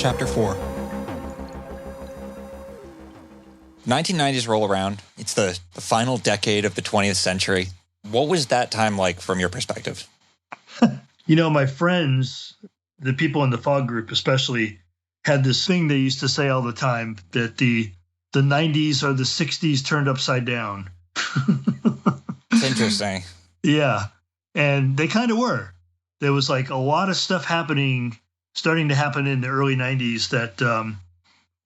Chapter 4. 1990s roll around. It's the final decade of the 20th century. What was that time like from your perspective? My friends, the people in the fog group especially, had this thing they used to say all the time, that the 90s are the 60s turned upside down. It's interesting. Yeah. And they kind of were. There was like a lot of stuff starting to happen in the early 90s that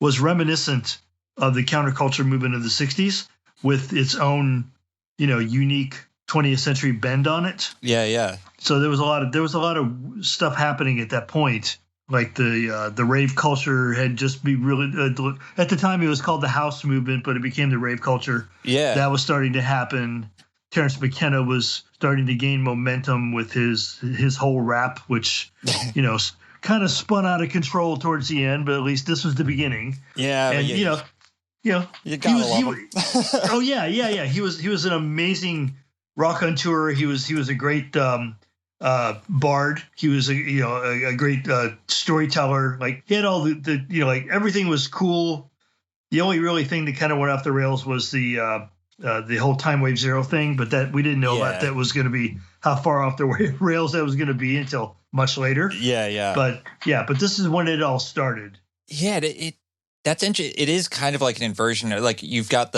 was reminiscent of the counterculture movement of the 60s with its own, unique 20th century bend on it. Yeah, yeah. So there was a lot of stuff happening at that point. Like the rave culture had just be really at the time it was called the house movement, but it became the rave culture. Yeah, that was starting to happen. Terrence McKenna was starting to gain momentum with his whole rap, which kind of spun out of control towards the end, but at least this was the beginning. Yeah, and you gotta love him. Oh yeah. He was an amazing rock on tour. He was a great bard. He was a great storyteller. Like he had all the like everything was cool. The only really thing that kind of went off the rails was the whole Time Wave Zero thing, but that we didn't know about that was going to be how far off the rails that was going to be until much later. Yeah. But this is when it all started. Yeah, that's interesting. It is kind of like an inversion. Like you've got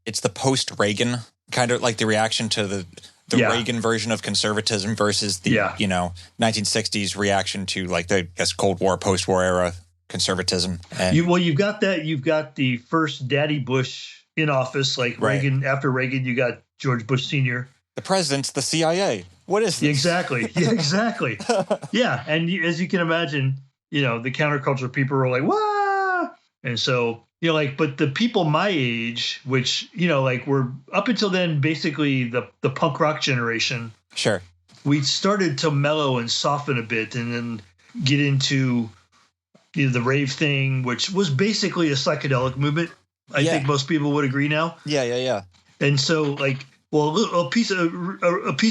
it's the post-Reagan kind of like the reaction to the Reagan version of conservatism versus the 1960s reaction to like the Cold War, post-war era conservatism. And you've got that. You've got the first Daddy Bush in office, like Reagan. After Reagan, you got George Bush Sr. The president's the CIA. What is this? Exactly. Yeah, exactly. Yeah, and as you can imagine, the counterculture people were like, "Wah!" And so but the people my age, which were up until then basically the punk rock generation. Sure. We started to mellow and soften a bit, and then get into the rave thing, which was basically a psychedelic movement. I think most people would agree now. Yeah. And so, a piece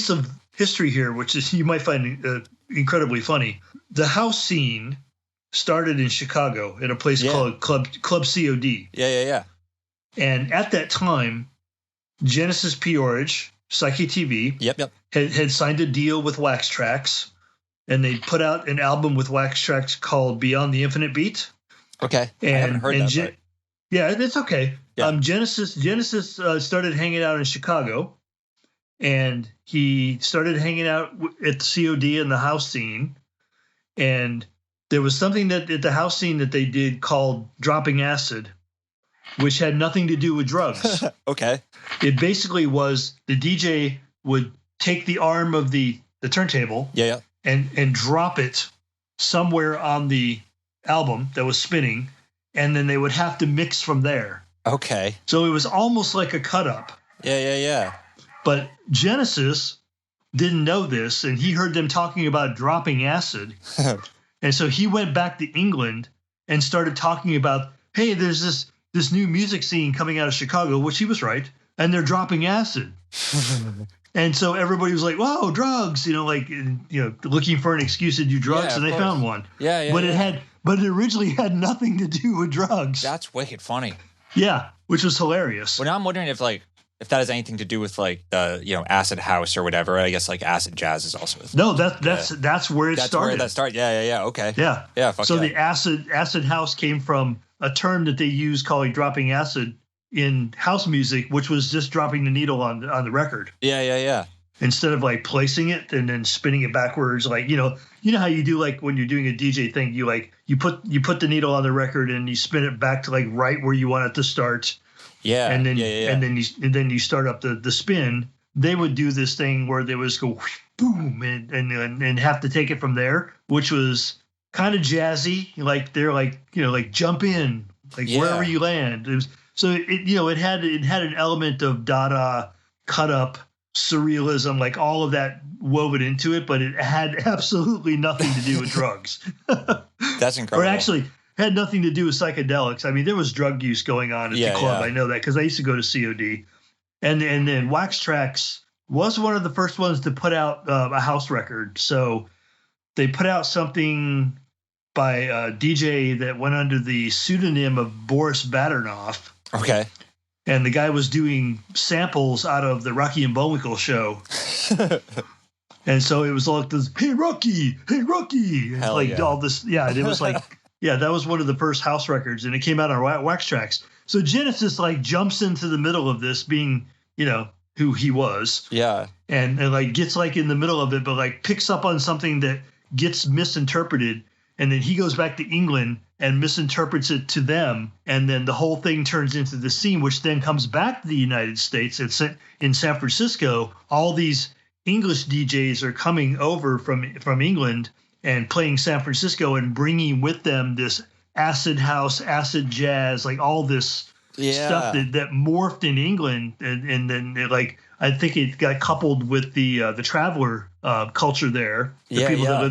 of history here, which is you might find incredibly funny. The house scene started in Chicago in a place called Club COD. Yeah. And at that time, Genesis Peorage, Psyche TV, had signed a deal with Wax Trax, and they put out an album with Wax Trax called Beyond the Infinite Beat. Okay, I haven't heard that. Yeah, it's okay. Yeah. Genesis started hanging out in Chicago, and he started hanging out at the COD and the house scene. And there was something at the house scene that they did called dropping acid, which had nothing to do with drugs. Okay. It basically was the DJ would take the arm of the turntable and drop it somewhere on the album that was spinning, and then they would have to mix from there. Okay. So it was almost like a cut up. Yeah. But Genesis didn't know this, and he heard them talking about dropping acid. And so he went back to England and started talking about, hey, there's this new music scene coming out of Chicago, which he was right, and they're dropping acid. And so everybody was like, whoa, drugs, looking for an excuse to do drugs, and they found one. Yeah. But it originally had nothing to do with drugs. That's wicked funny. Yeah, which was hilarious. Well, now I'm wondering if that has anything to do with the acid house or whatever. I guess acid jazz is also. No, that's where it started. That's where that started. Yeah. Okay. Yeah. So the acid house came from a term that they use called dropping acid in house music, which was just dropping the needle on the record. Yeah. Instead of placing it and then spinning it backwards, how you do when you're doing a DJ thing, you put the needle on the record and you spin it back to right where you want it to start. Yeah. And then you start up the spin. They would do this thing where they would go boom and have to take it from there, which was kind of jazzy. They're jump in wherever you land. It had an element of Dada, cut up, surrealism, all of that woven into it, but it had absolutely nothing to do with drugs. That's incredible. Or actually had nothing to do with psychedelics. I mean, there was drug use going on at the club. I know that because I used to go to COD. And then Wax Trax was one of the first ones to put out a house record. So they put out something by a DJ that went under the pseudonym of Boris Badernoff. Okay. And the guy was doing samples out of the Rocky and Bullwinkle show. And so it was like this, hey, Rocky. And Hell like yeah. all this. Yeah. And it was like, yeah, that was one of the first house records. And it came out on Wax Tracks. So Genesis like jumps into the middle of this being, you know, who he was. Yeah. And like gets like in the middle of it, but like picks up on something that gets misinterpreted. And then he goes back to England and misinterprets it to them. And then the whole thing turns into the scene, which then comes back to the United States. It's in San Francisco. All these English DJs are coming over from England and playing San Francisco and bringing with them this acid house, acid jazz, like all this stuff that morphed in England. And then it, like, I think it got coupled with the traveler culture there. The people that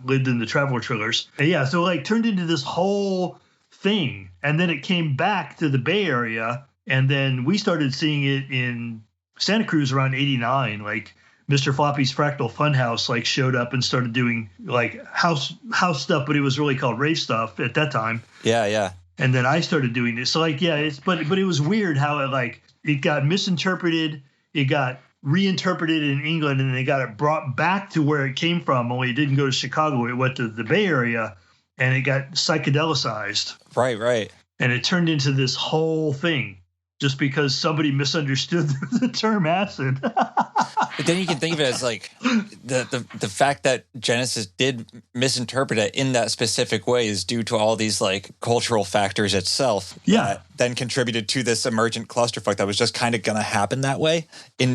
lived in the traveler trailers. And yeah, so like turned into this whole thing. And then it came back to the Bay Area. And then we started seeing it in Santa Cruz around 89. Like Mr. Floppy's Fractal Funhouse like showed up and started doing like house stuff, but it was really called rave stuff at that time. Yeah. And then I started doing this. So like, yeah, but it was weird how it got misinterpreted. It got reinterpreted in England, and then they got it brought back to where it came from. Only it didn't go to Chicago. It went to the Bay Area, and it got psychedelicized. Right. And it turned into this whole thing just because somebody misunderstood the term acid. But then you can think of it as like the fact that Genesis did misinterpret it in that specific way is due to all these like cultural factors itself. Yeah. That then contributed to this emergent clusterfuck that was just kind of going to happen that way in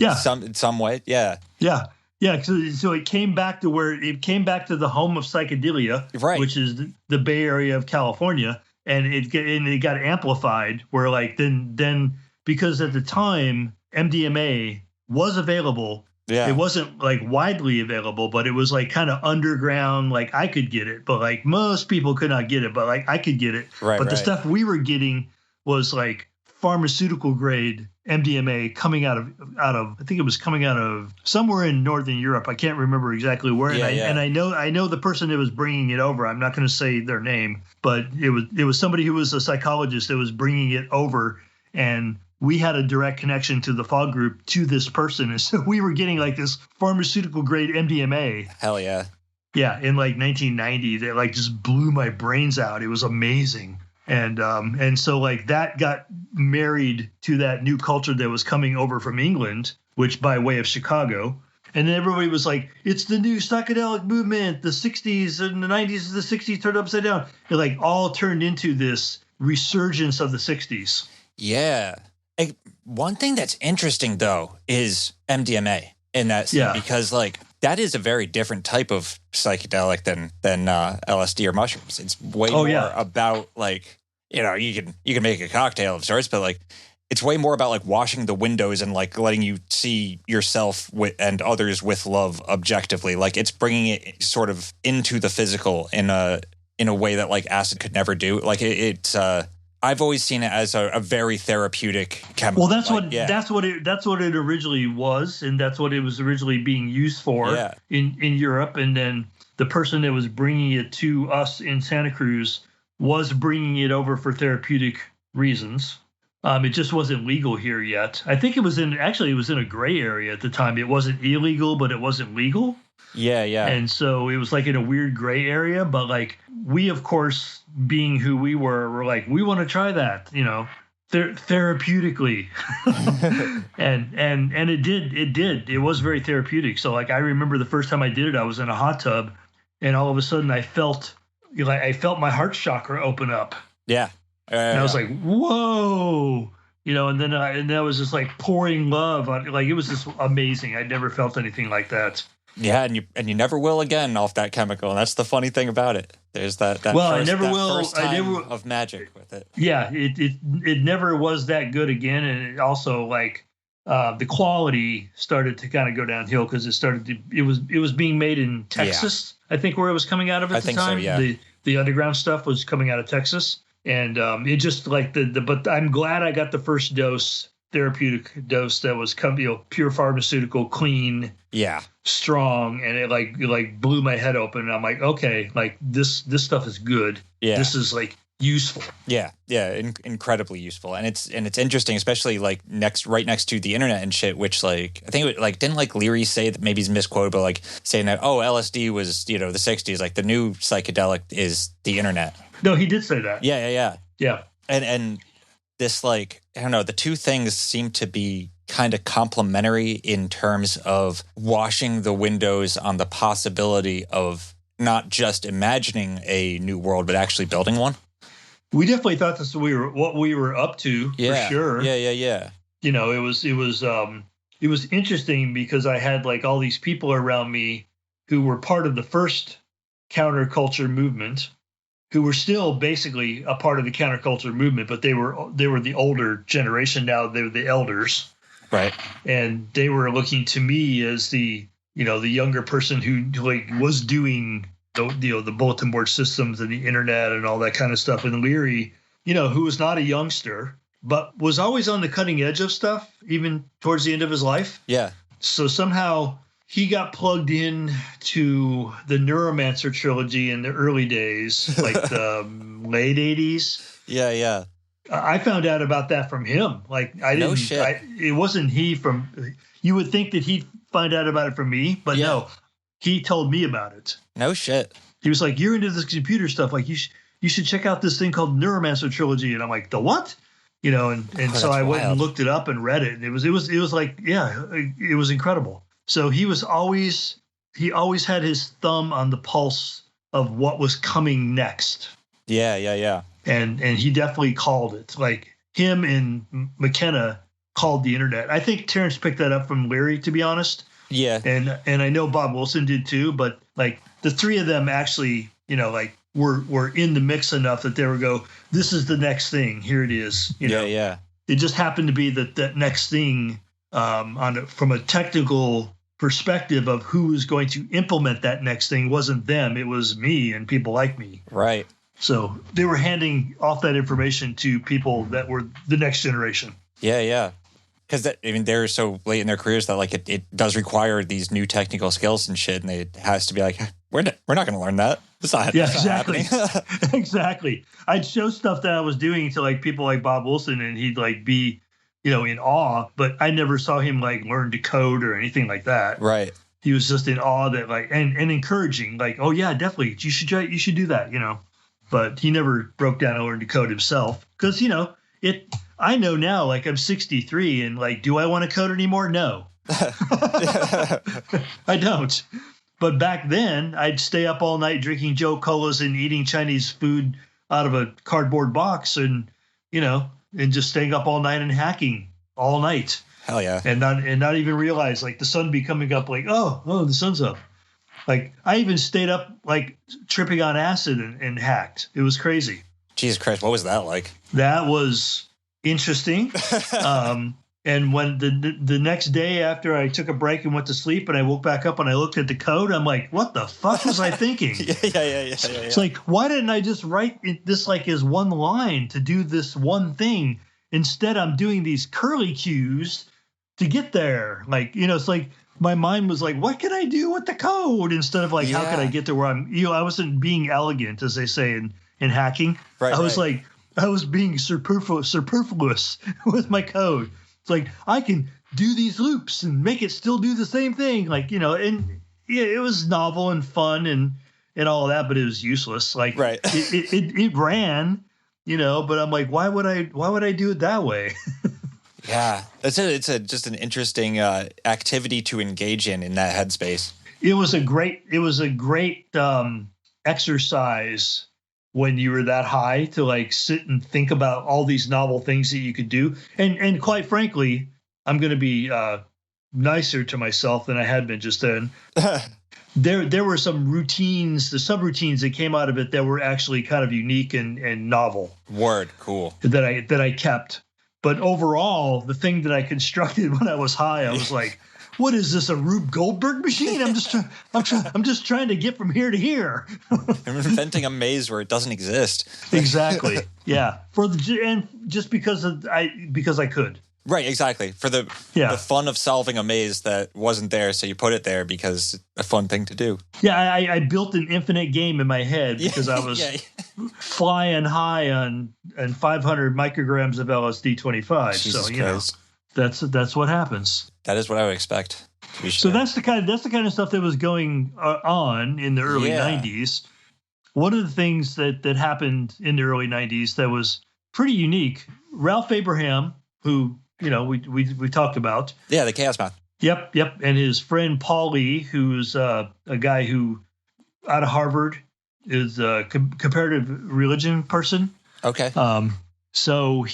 some way. Yeah. Yeah. Yeah. So it came back to where it came back to the home of psychedelia, right, which is the Bay Area of California. And it got amplified where like then because at the time MDMA was available. Yeah. It wasn't like widely available, but it was like kind of underground. Like I could get it, but like most people could not get it, but like I could get it. Right, but the stuff we were getting was like pharmaceutical grade MDMA coming out of I think it was coming out of somewhere in Northern Europe. I can't remember exactly where. And I know the person that was bringing it over. I'm not going to say their name, but it was somebody who was a psychologist that was bringing it over, and we had a direct connection to the fog group to this person. And so we were getting like this pharmaceutical grade MDMA. Hell yeah. Yeah. In like 1990, that like just blew my brains out. It was amazing. And so like that got married to that new culture that was coming over from England, which by way of Chicago. And then everybody was like, it's the new psychedelic movement. The 60s and the 90s, the 60s turned upside down. It like all turned into this resurgence of the 60s. Yeah. One thing that's interesting, though, is MDMA in that scene, because like that is a very different type of psychedelic than LSD or mushrooms. It's way more about like, you know, you can make a cocktail of sorts, but like it's way more about like washing the windows and like letting you see yourself and others with love objectively. Like it's bringing it sort of into the physical in a way that like acid could never do. Like it's I've always seen it as a very therapeutic chemical. Well, that's what it originally was, and that's what it was originally being used for in Europe. And then the person that was bringing it to us in Santa Cruz was bringing it over for therapeutic reasons. It just wasn't legal here yet. I think it was in a gray area at the time. It wasn't illegal, but it wasn't legal. Yeah. And so it was like in a weird gray area, but like we, of course, being who we were like, we want to try that, you know, therapeutically. and it was very therapeutic. So like, I remember the first time I did it, I was in a hot tub, and all of a sudden I felt my heart chakra open up. Yeah. And I was like, whoa, you know, and then that was just like pouring love on, like, it was just amazing. I'd never felt anything like that. Yeah, and you never will again off that chemical, and that's the funny thing about it. There's that first time of magic with it. Yeah, it never was that good again, and it also like the quality started to kind of go downhill because it was being made in Texas, I think, where it was coming out of at the time. So, yeah. The underground stuff was coming out of Texas, and it just like but I'm glad I got the first dose therapeutic dose that was pure pharmaceutical, clean, strong, and it blew my head open. And I'm like, okay, like this stuff is good. Yeah, this is like useful. Yeah, incredibly useful, and it's interesting, especially like right next to the internet and shit. Which like I think it, like didn't like Leary say that, maybe he's misquoted, but like saying that LSD was the 60s, like the new psychedelic is the internet. No, he did say that. Yeah. And this, like, I don't know, the two things seem to be kind of complementary in terms of washing the windows on the possibility of not just imagining a new world, but actually building one. We definitely thought this was what we were up to, for sure. Yeah. You know, it was interesting because I had like all these people around me who were part of the first counterculture movement, who were still basically a part of the counterculture movement, but they were the older generation now. They were the elders, right? And they were looking to me as the younger person who like was doing the bulletin board systems and the internet and all that kind of stuff. And Leary, who was not a youngster, but was always on the cutting edge of stuff, even towards the end of his life. Yeah. So somehow he got plugged in to the Neuromancer trilogy in the early days, like the late 80s. Yeah. I found out about that from him. Like I didn't. No shit. It wasn't he from. You would think that he'd find out about it from me, but no, he told me about it. No shit. He was like, "You're into this computer stuff. Like you should check out this thing called Neuromancer trilogy." And I'm like, "The what?" And so I went and looked it up and read it. And it was like, it was incredible. So he always had his thumb on the pulse of what was coming next. Yeah. And he definitely called it. Like him and McKenna called the internet. I think Terrence picked that up from Leary, to be honest. Yeah. And I know Bob Wilson did too, but like the three of them actually, were in the mix enough that they would go, this is the next thing. Here it is. Yeah. It just happened to be that next thing from a technical perspective of who was going to implement that next thing wasn't them. It was me and people like me. Right. So they were handing off that information to people that were the next generation. Yeah. Because they're so late in their careers that like it does require these new technical skills and shit, and it has to be like, we're not going to learn that. It's not, exactly. Not happening. Exactly. I'd show stuff that I was doing to like people like Bob Wilson, and he'd like be, in awe, but I never saw him like learn to code or anything like that. Right. He was just in awe that like and encouraging, like, oh yeah, definitely, you should do that, But he never broke down and learned to code himself because I know now, like I'm 63, and like, do I want to code anymore? No, I don't. But back then, I'd stay up all night drinking Joe Colas and eating Chinese food out of a cardboard box, and and just staying up all night and hacking all night. Hell yeah. And not even realize like the sun be coming up, like, oh, the sun's up. Like I even stayed up like tripping on acid and hacked. It was crazy. Jesus Christ, what was that like? That was interesting. And when the next day after I took a break and went to sleep and I woke back up and I looked at the code, I'm like, what the fuck was I thinking? Yeah. It's like, why didn't I just write this like as one line to do this one thing? Instead, I'm doing these curly cues to get there. Like, it's like my mind was like, what can I do with the code? Instead of like, how can I get to where I'm, I wasn't being elegant, as they say in hacking. Right, I was like, I was being superfluous with my code. It's like, I can do these loops and make it still do the same thing. Like, and it was novel and fun and all that, but it was useless. Like, right. it ran, but I'm like, why would I do it that way? Yeah. It's just an interesting activity to engage in that headspace. It was a great exercise when you were that high to like sit and think about all these novel things that you could do. And quite frankly, I'm going to be nicer to myself than I had been just then. There were some routines, the subroutines that came out of it that were actually kind of unique and novel. Word, cool. That I kept. But overall, the thing that I constructed when I was high, I was like, what is this, a Rube Goldberg machine? I'm just trying to get from here to here. I'm inventing a maze where it doesn't exist. Exactly. Yeah. And just because I could. Right, exactly. For the fun of solving a maze that wasn't there, so you put it there because it's a fun thing to do. Yeah, I built an infinite game in my head because I was flying high on 500 micrograms of LSD-25. Jesus so, you Christ. know, that's what happens. That is what I would expect. So that's the kind of stuff that was going on in the early 90s. One of the things that happened in the early 90s that was pretty unique, Ralph Abraham, who, you know, we talked about. Yeah, the Chaos Math. Yep. And his friend Paul Lee, who's a guy who out of Harvard is a comparative religion person. Okay. So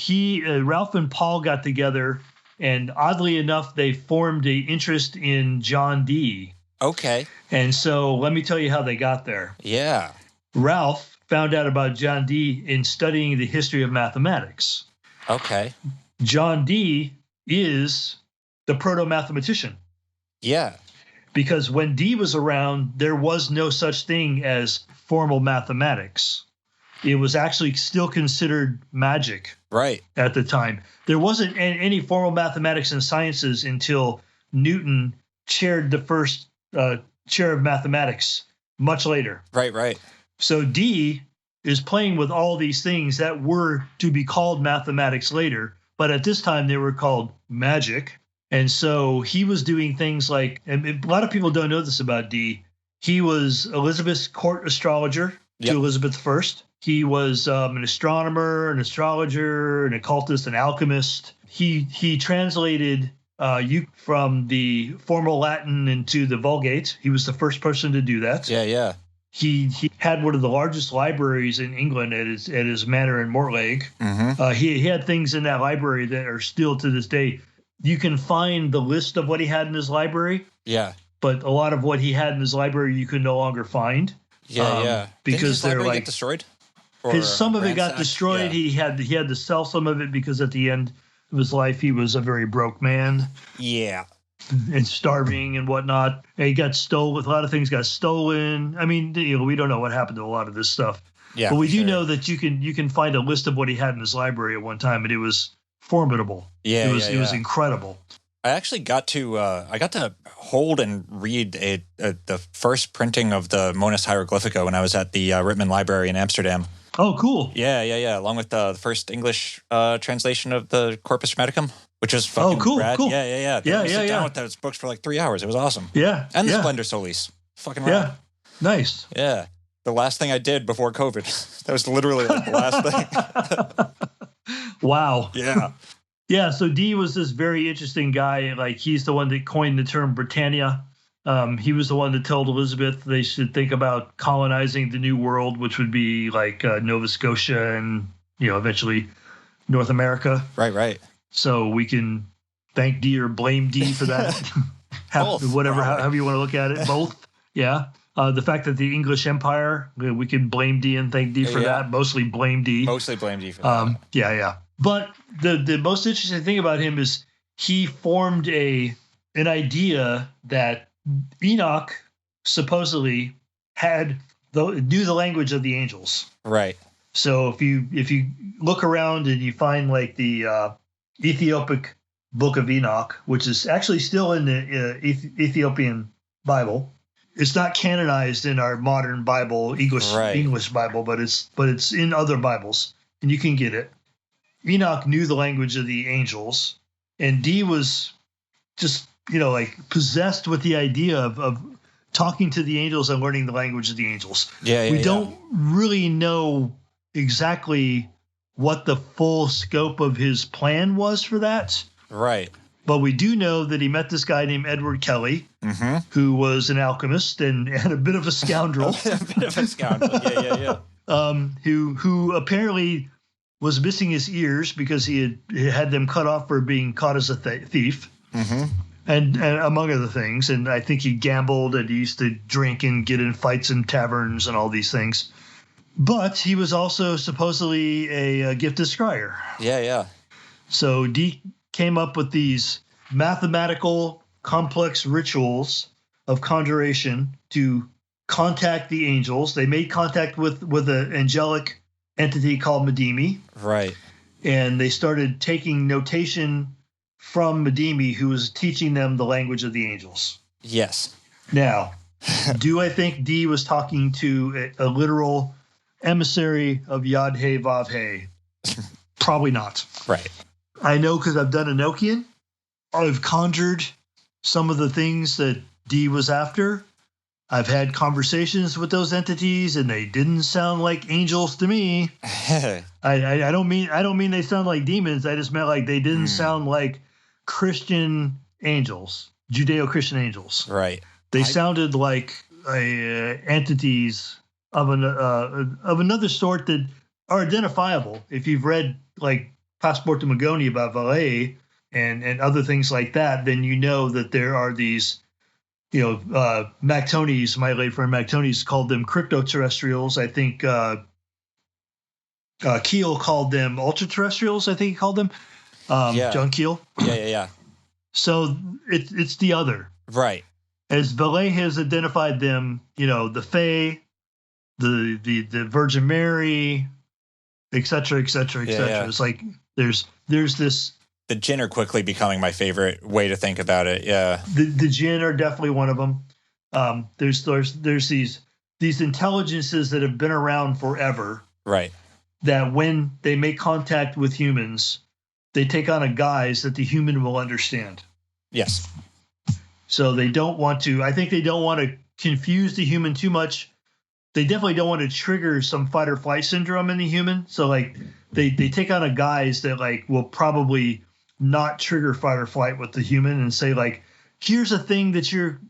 Ralph and Paul got together, and oddly enough, they formed an interest in John Dee. Okay. And so let me tell you how they got there. Yeah. Ralph found out about John Dee in studying the history of mathematics. Okay. John Dee is the proto-mathematician. Yeah. Because when Dee was around, there was no such thing as formal mathematics. It was actually still considered magic at the time. There wasn't any formal mathematics and sciences until Newton chaired the first chair of mathematics much later. Right. So Dee is playing with all these things that were to be called mathematics later, but at this time they were called magic. And so he was doing things like, and a lot of people don't know this about Dee, he was Elizabeth's court astrologer to Elizabeth I. He was an astronomer, an astrologer, an occultist, an alchemist. He translated from the formal Latin into the Vulgate. He was the first person to do that. Yeah. He had one of the largest libraries in England at his manor in Mortlake. Mm-hmm. He had things in that library that are still to this day. You can find the list of what he had in his library. Yeah. But a lot of what he had in his library you can no longer find. Yeah. Because they're like get destroyed. Some of it got destroyed. Yeah. He had to sell some of it because at the end of his life he was a very broke man. Yeah. And starving and whatnot. And he got stolen. A lot of things got stolen. I mean, we don't know what happened to a lot of this stuff. Yeah. But we do know that you can find a list of what he had in his library at one time, and it was formidable. Yeah. It was incredible. I actually got to hold and read the first printing of the Monas Hieroglyphica when I was at the REPRINT Library in Amsterdam. Oh, cool. Yeah. Along with the first English translation of the Corpus Hermeticum, which was fucking rad. Cool. Yeah. Sit down with those books for like 3 hours. It was awesome. Yeah. And the Splendor Solis. Fucking rad. Yeah. Nice. Yeah. The last thing I did before COVID. That was literally like the last thing. Wow. Yeah. Yeah, so Dee was this very interesting guy. Like, he's the one that coined the term Britannia. He was the one that told Elizabeth they should think about colonizing the New World, which would be like Nova Scotia and, eventually North America. Right. So we can thank Dee or blame Dee for that. Both, however you want to look at it. Both. Yeah. The fact that the English Empire, we can blame Dee and thank Dee for that. Mostly blame Dee. Mostly blame Dee for that. Yeah. But the most interesting thing about him is he formed an idea that Enoch supposopic knew the language of the angels. Right. So if you look around and you find like the Ethiopic Book of Enoch, which is actually still in the Ethiopian Bible, it's not canonized in our modern Bible, English Bible, but it's in other Bibles, and you can get it. Enoch knew the language of the angels, and Dee was just, possessed with the idea of talking to the angels and learning the language of the angels. We don't really know exactly what the full scope of his plan was for that. Right. But we do know that he met this guy named Edward Kelly, who was an alchemist and a bit of a scoundrel. Yeah. Who apparently was missing his ears because he had them cut off for being caught as a thief, and among other things. And I think he gambled and he used to drink and get in fights in taverns and all these things. But he was also supposedly a gifted scryer. Yeah. So Dee came up with these mathematical, complex rituals of conjuration to contact the angels. They made contact with an angelic entity called Medimi. Right. And they started taking notation from Medimi who was teaching them the language of the angels. Yes. Now, do I think D was talking to a literal emissary of Yod-He Vav-He? Probably not. Right. I know because I've done Enochian. I've conjured some of the things that D was after. I've had conversations with those entities, and they didn't sound like angels to me. I don't mean they sound like demons. I just meant like they didn't sound like Christian angels, Judeo-Christian angels. Right. They sounded like entities of another sort that are identifiable. If you've read like Passport to Magoni about Valais and other things like that, then you know that there are these. Mactones, my late friend Mactones called them cryptoterrestrials. I think Keel called them ultra-terrestrials, I think he called them. John Keel. Yeah. So it's the other. Right. As Valais has identified them, the Fae, the Virgin Mary, et cetera, et cetera, et cetera. Yeah. It's like there's this. The Jinn are quickly becoming my favorite way to think about it. Yeah. The Jinn are definitely one of them. There's these intelligences that have been around forever. Right. That when they make contact with humans, they take on a guise that the human will understand. Yes. So they don't want to, I think they don't want to confuse the human too much. They definitely don't want to trigger some fight or flight syndrome in the human. So like they take on a guise that like will probably not trigger fight or flight with the human and say like, here's a thing that you're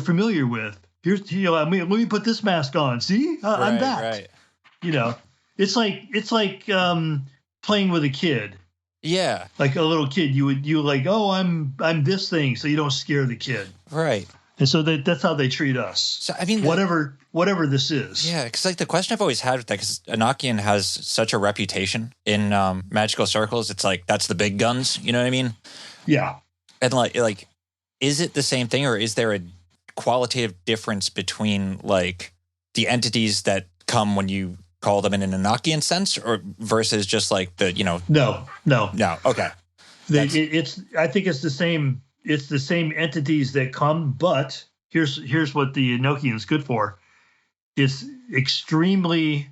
familiar with. Here's, let me put this mask on. See, I'm that. Right. It's like playing with a kid. Yeah. Like a little kid, you like, oh, I'm this thing, so you don't scare the kid. Right. And so that's how they treat us. So I mean, whatever this is. Yeah, because like the question I've always had with that, because Enochian has such a reputation in magical circles. It's like that's the big guns. You know what I mean? Yeah. And like, is it the same thing, or is there a qualitative difference between like the entities that come when you call them in an Enochian sense, or versus just like the No. Okay. I think it's the same. It's the same entities that come, but here's what the Enochian's good for. It's extremely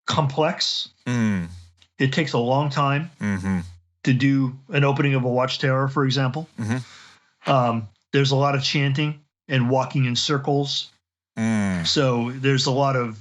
complex. It takes a long time to do an opening of a watchtower, for example. There's a lot of chanting and walking in circles. So there's a lot of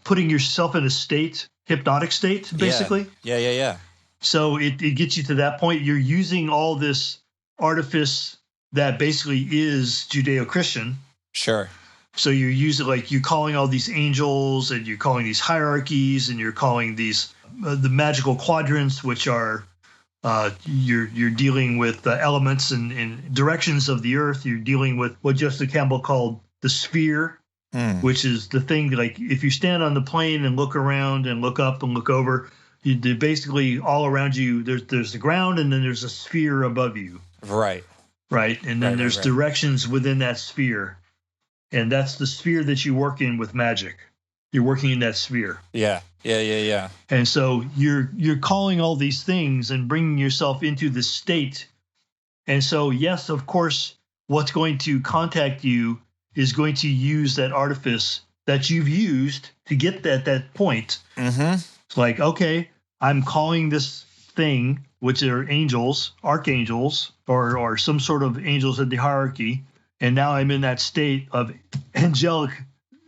putting yourself in a hypnotic state, basically. Yeah. So it gets you to that point. You're using all this artifice that basically is Judeo-Christian. Sure. So you're using you're calling all these angels, and you're calling these hierarchies, and you're calling these the magical quadrants, which are you're dealing with elements and directions of the earth. You're dealing with what Joseph Campbell called the sphere, which is the thing like if you stand on the plane and look around and look up and look over. Basically, all around you, there's the ground, and then there's a sphere above you. Right. And then there's directions within that sphere, and that's the sphere that you work in with magic. You're working in that sphere. Yeah. And so you're calling all these things and bringing yourself into the state. And so, yes, of course, what's going to contact you is going to use that artifice that you've used to get that point. It's like, okay, I'm calling this thing, which are angels, archangels, or some sort of angels in the hierarchy, and now I'm in that state of angelic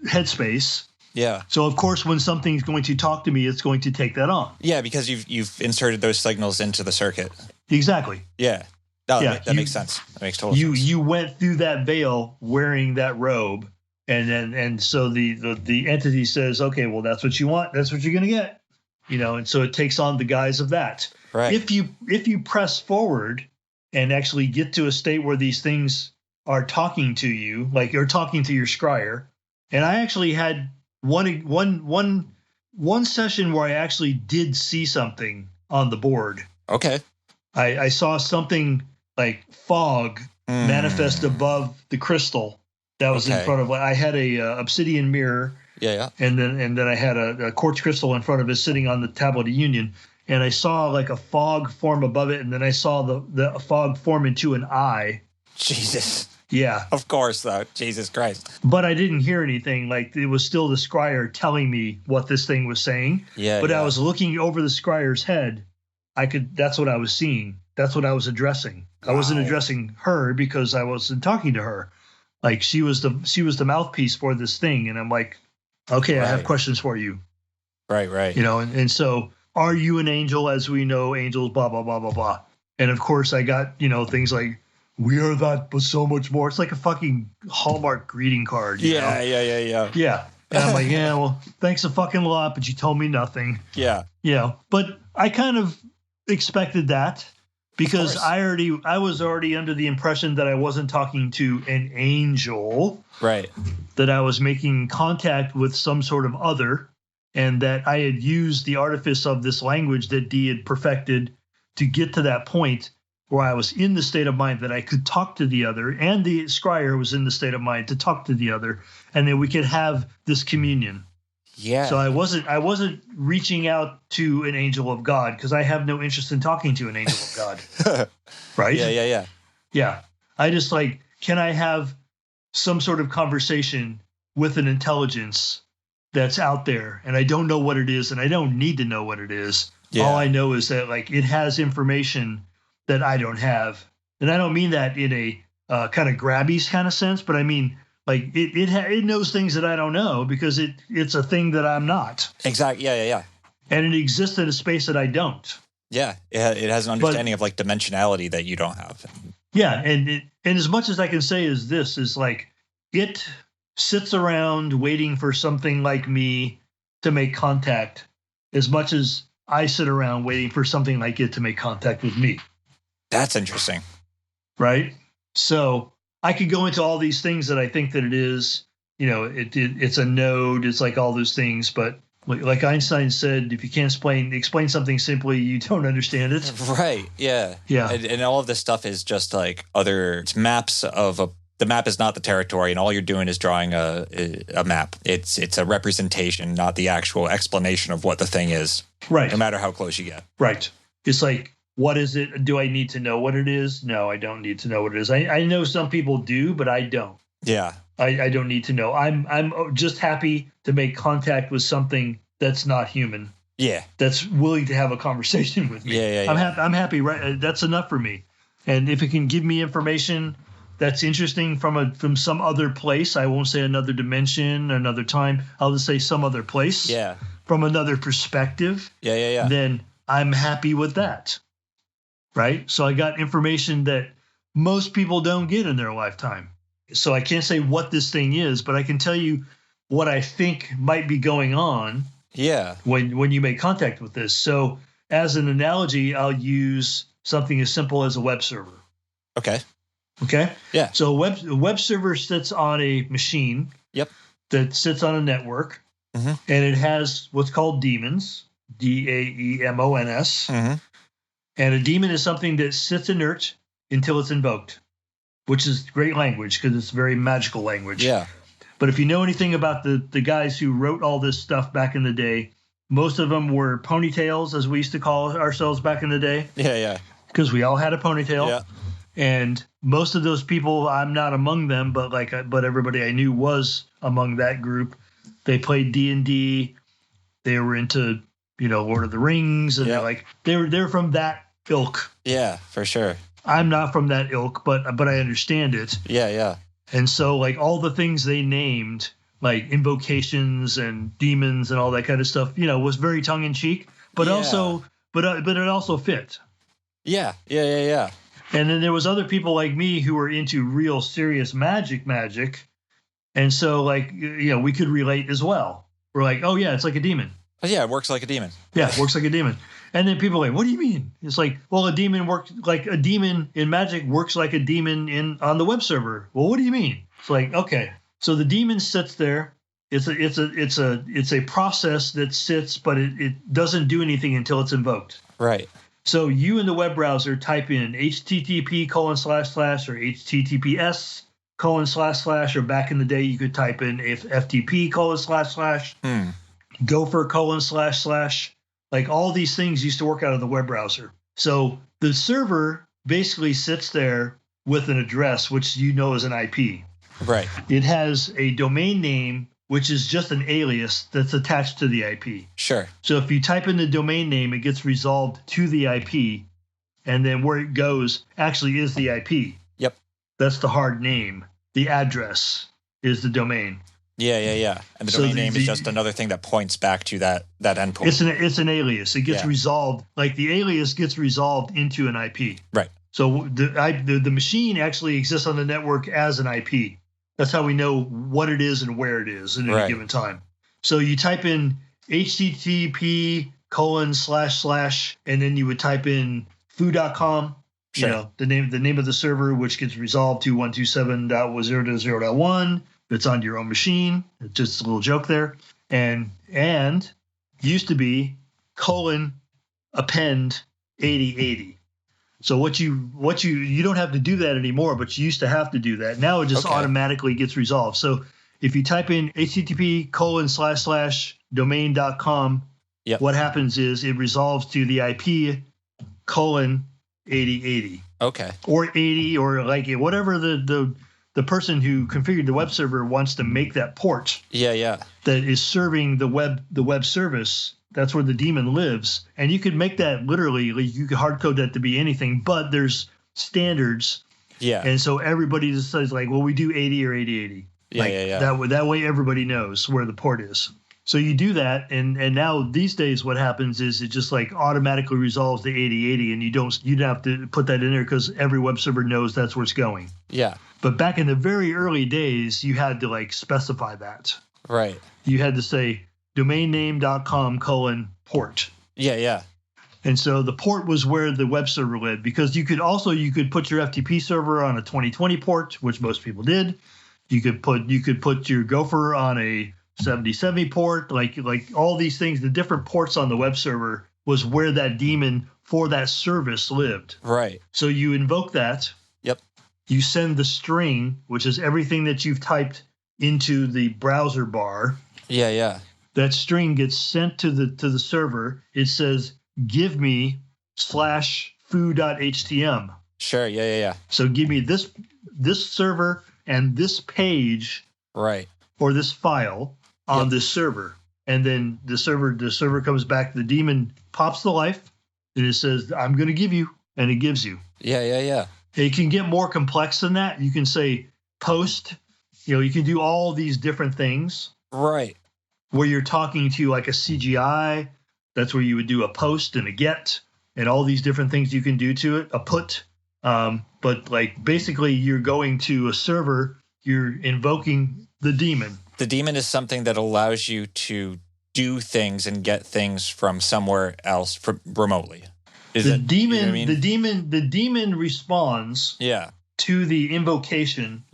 headspace. Yeah. So, of course, when something's going to talk to me, it's going to take that on. Yeah, because you've inserted those signals into the circuit. Exactly. Yeah. No, that makes sense. That makes total sense. You went through that veil wearing that robe, and so the entity says, okay, well, that's what you want. That's what you're going to get. And so it takes on the guise of that. Right. If you press forward and actually get to a state where these things are talking to you, like you're talking to your scryer, and I actually had one session where I actually did see something on the board. Okay. I saw something like fog manifest above the crystal that was in front of. I had a obsidian mirror. Yeah. And then I had a quartz crystal in front of it sitting on the tablet of union. and I saw like a fog form above it, and then I saw the fog form into an eye. Jesus. Yeah. Of course, though. Jesus Christ. But I didn't hear anything. Like, it was still the scryer telling me what this thing was saying. Yeah. But I was looking over the scryer's head. That's what I was seeing. That's what I was addressing. Wow. I wasn't addressing her because I wasn't talking to her. Like, she was the mouthpiece for this thing. And I'm like, okay, right. I have questions for you. Right. You know, and so, are you an angel? As we know, angels, blah, blah, blah, blah, blah. And of course I got, things like, we are that, but so much more. It's like a fucking Hallmark greeting card. You know? Yeah. And I'm like, yeah, well, thanks a fucking lot, but you told me nothing. Yeah. But I kind of expected that because I was already under the impression that I wasn't talking to an angel. Right. That I was making contact with some sort of other, and that I had used the artifice of this language that Dee had perfected to get to that point where I was in the state of mind that I could talk to the other, and the scryer was in the state of mind to talk to the other, and then we could have this communion. Yeah. So I wasn't reaching out to an angel of God because I have no interest in talking to an angel of God. Right? Yeah. I just like, can I have some sort of conversation with an intelligence that's out there, and I don't know what it is, and I don't need to know what it is. Yeah. All I know is that like it has information that I don't have. And I don't mean that in a kind of grabby kind of sense, but I mean like it knows things that I don't know because it's a thing that I'm not. Exactly. Yeah. And it exists in a space that I don't. Yeah. It has an understanding of like dimensionality that you don't have. Yeah. And as much as I can say is this is like it sits around waiting for something like me to make contact as much as I sit around waiting for something like it to make contact with me. That's interesting. Right? So I could go into all these things that I think that it is, it's a node, it's like all those things. But like Einstein said, if you can't explain something simply, you don't understand it. Right. Yeah. Yeah. And all of this stuff is just like it's maps of the map is not the territory, and all you're doing is drawing a map. It's a representation, not the actual explanation of what the thing is. Right. No matter how close you get. Right. It's like, what is it? Do I need to know what it is? No, I don't need to know what it is. I know some people do, but I don't. Yeah. I don't need to know. I'm just happy to make contact with something that's not human. Yeah. That's willing to have a conversation with me. Yeah. I'm happy. Right. That's enough for me. And if it can give me information that's interesting from some other place, I won't say another dimension, another time. I'll just say some other place. Yeah. From another perspective. Yeah. Then I'm happy with that. Right? So I got information that most people don't get in their lifetime. So I can't say what this thing is, but I can tell you what I think might be going on. Yeah. When you make contact with this. So as an analogy, I'll use something as simple as a web server. Okay. Yeah. So a web server sits on a machine. Yep. That sits on a network. Mm-hmm. And it has what's called daemons, DAEMONS. Mm-hmm. And a daemon is something that sits inert until it's invoked, which is great language because it's very magical language. Yeah. But if you know anything about the guys who wrote all this stuff back in the day, most of them were ponytails, as we used to call ourselves back in the day. Yeah. Because we all had a ponytail. Yeah. And most of those people, I'm not among them, but everybody I knew was among that group. They played D&D. They were into, Lord of the Rings, and they're from that ilk. Yeah, for sure. I'm not from that ilk, but I understand it. Yeah. And so like all the things they named, like invocations and demons and all that kind of stuff, was very tongue in cheek, but it also fit. Yeah. And then there was other people like me who were into real serious magic. And so like, we could relate as well. We're like, oh yeah, it's like a demon. Oh, yeah, it works like a demon. Yeah, it works like a demon. And then people are like, what do you mean? It's like, well, a demon in magic works like a demon on the web server. Well, what do you mean? It's like, okay. So the demon sits there. It's a process that sits, but it doesn't do anything until it's invoked. Right. So you in the web browser type in http:// or https:// or back in the day you could type in FTP:// Gopher:// Like all these things used to work out of the web browser. So the server basically sits there with an address, which you know is an IP. Right. It has a domain name, which is just an alias that's attached to the IP. Sure. So if you type in the domain name, it gets resolved to the IP, and then where it goes actually is the IP. Yep. That's the hard name. The address is the domain. Yeah. And the domain name is just another thing that points back to that endpoint. It's an alias. It gets resolved. Like the alias gets resolved into an IP. Right. So the machine actually exists on the network as an IP. That's how we know what it is and where it is at any given time. So you type in http:// and then you would type in foo.com. Sure. You know, the name of the server, which gets resolved to 127.0.0.1. It's on your own machine. It's just a little joke there. And used to be :append 8080. So what you don't have to do that anymore, but you used to have to do that. Now it just automatically gets resolved. So if you type in http:// domain.com, what happens is it resolves to the IP :8080. Okay. Or 80 or like whatever the person who configured the web server wants to make that port. Yeah. That is serving the web service. That's where the daemon lives. And you could make that literally, like you could hard code that to be anything, but there's standards. Yeah. And so everybody just says like, well, we do 80 or 8080. Yeah. That way everybody knows where the port is. So you do that, and now these days what happens is it just like automatically resolves the 8080, and you don't have to put that in there because every web server knows that's where it's going. Yeah. But back in the very early days, you had to like specify that. Right. You had to say domainname.com:port. Yeah. And so the port was where the web server lived, because you could put your FTP server on a 2020 port, which most people did. You could put your Gopher on a 7070 port, like all these things. The different ports on the web server was where that daemon for that service lived. Right. So you invoke that. Yep. You send the string, which is everything that you've typed into the browser bar. Yeah. That string gets sent to the server. It says, give me /foo.htm. Sure. Yeah. So give me this server and this page. Right. Or this file on this server. And then the server comes back, the daemon pops to life, and it says, I'm going to give you, and it gives you. Yeah. It can get more complex than that. You can say post, you can do all these different things. Right. Where you're talking to like a CGI, that's where you would do a post and a get, and all these different things you can do to it, a put. But like basically you're going to a server, you're invoking the daemon. The daemon is something that allows you to do things and get things from somewhere else remotely. The daemon responds to the invocation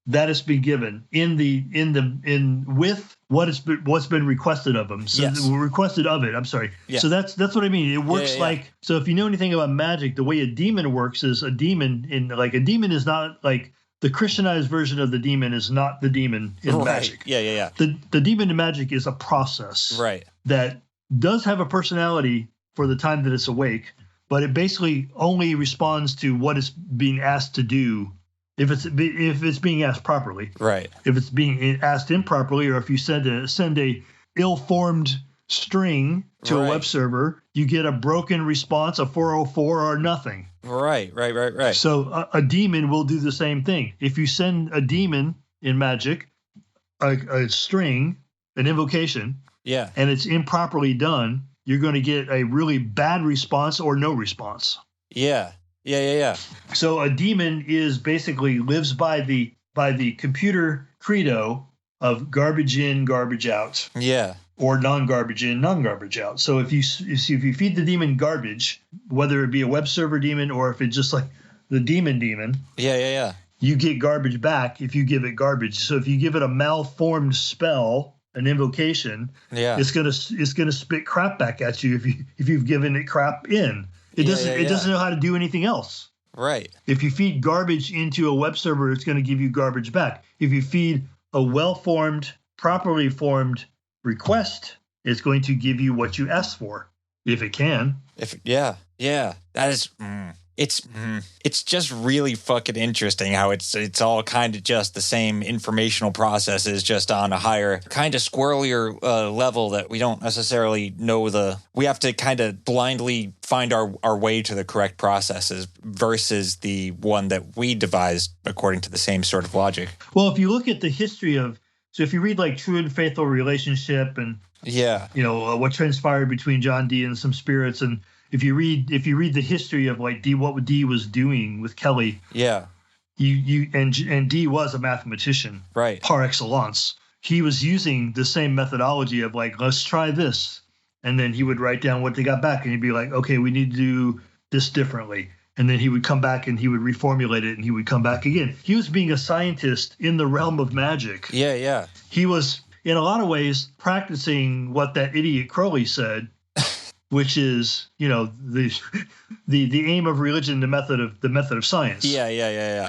that has been given with what's been requested of them. So requested of it. I'm sorry. Yeah. So that's what I mean. It works like, so if you know anything about magic, the way a daemon works is a daemon is not like the Christianized version of the daemon is not the daemon in magic. Yeah. The daemon in magic is a process that does have a personality for the time that it's awake, but it basically only responds to what it's being asked to do if it's being asked properly. Right. If it's being asked improperly, or if you send a ill-formed string to a web server, you get a broken response, a 404 or nothing. Right. So a daemon will do the same thing. If you send a daemon in magic, a string, an invocation, and it's improperly done, you're going to get a really bad response or no response. Yeah. So a daemon is basically lives by the computer credo of garbage in, garbage out. Yeah. Or non-garbage in, non-garbage out. So if you feed the daemon garbage, whether it be a web server daemon or if it's just like the daemon, you get garbage back if you give it garbage. So if you give it a malformed spell, an invocation, it's gonna spit crap back at you if you've given it crap in. It doesn't know how to do anything else. Right. If you feed garbage into a web server, it's going to give you garbage back. If you feed a well-formed, properly formed request, it's going to give you what you asked for. if it can. Yeah, that is. It's just really fucking interesting how it's all kind of just the same informational processes, just on a higher kind of squirrelier level that we don't necessarily know we have to kind of blindly find our way to the correct processes versus the one that we devised according to the same sort of logic. Well, if you look at the history so if you read like True and Faithful Relationship and what transpired between John Dee and some spirits, and if you read the history of like what Dee was doing with Kelly, and Dee was a mathematician, right, par excellence. He was using the same methodology of like, let's try this, and then he would write down what they got back, and he'd be like, okay, we need to do this differently, and then he would come back and he would reformulate it, and he would come back again. He was being a scientist in the realm of magic. Yeah. He was in a lot of ways practicing what that idiot Crowley said. Which is, the aim of religion, the method of science. Yeah.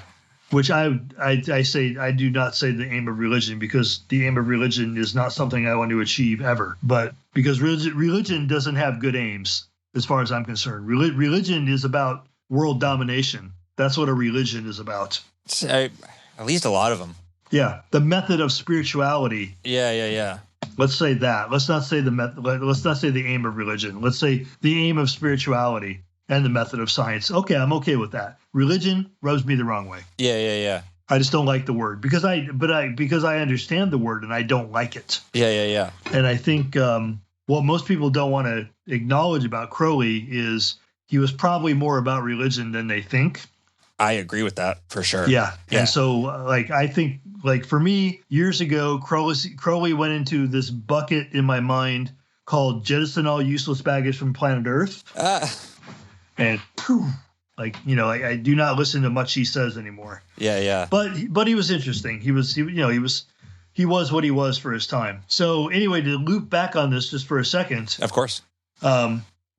Which I say, I do not say the aim of religion, because the aim of religion is not something I want to achieve ever. But because religion doesn't have good aims, as far as I'm concerned. Religion is about world domination. That's what a religion is about. At least a lot of them. Yeah, the method of spirituality. Yeah. Let's say that. Let's not say let's not say the aim of religion. Let's say the aim of spirituality and the method of science. Okay, I'm okay with that. Religion rubs me the wrong way. Yeah. I just don't like the word because I understand the word and I don't like it. Yeah. And I think what most people don't want to acknowledge about Crowley is he was probably more about religion than they think. I agree with that for sure. Yeah. And so I think for me, years ago, Crowley went into this bucket in my mind called jettison all useless baggage from planet Earth. And poof, I do not listen to much he says anymore. Yeah. But he was interesting. He was what he was for his time. So anyway, to loop back on this just for a second. Of course.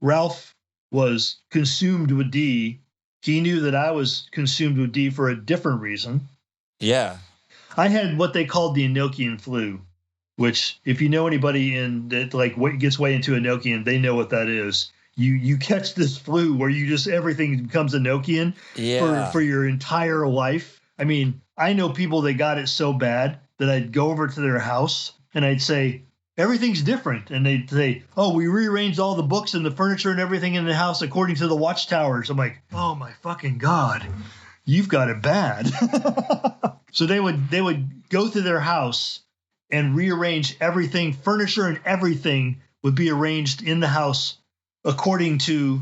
Ralph was consumed with Dee. He knew that I was consumed with Dee for a different reason. Yeah. I had what they called the Enochian flu, which if you know anybody that gets way into Enochian, they know what that is. You catch this flu where everything becomes Enochian for your entire life. I mean, I know people that got it so bad that I'd go over to their house and I'd say, everything's different. And they'd say, oh, we rearranged all the books and the furniture and everything in the house according to the watchtowers. I'm like, oh my fucking God, you've got it bad. So they would go through their house and rearrange everything. Furniture and everything would be arranged in the house according to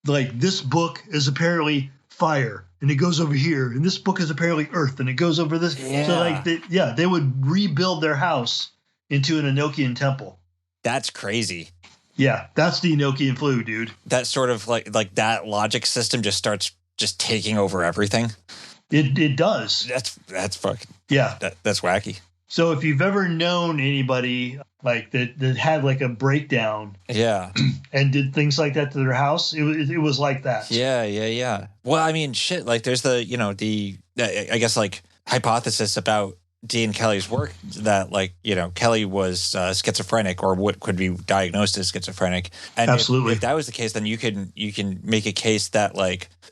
this book is apparently fire and it goes over here. And this book is apparently earth and it goes over this. Yeah. So they would rebuild their house into an Enochian temple. That's crazy. Yeah, that's the Enochian flu, dude. That sort of like that logic system just starts just taking over everything. It does. That's fucking that's wacky. So if you've ever known anybody that had a breakdown, and did things like that to their house, it was like that. Yeah. Well, I mean, shit. There's the I guess hypothesis about Dee and Kelly's work that Kelly was schizophrenic or what could be diagnosed as schizophrenic. And absolutely, if that was the case, then you can make a case that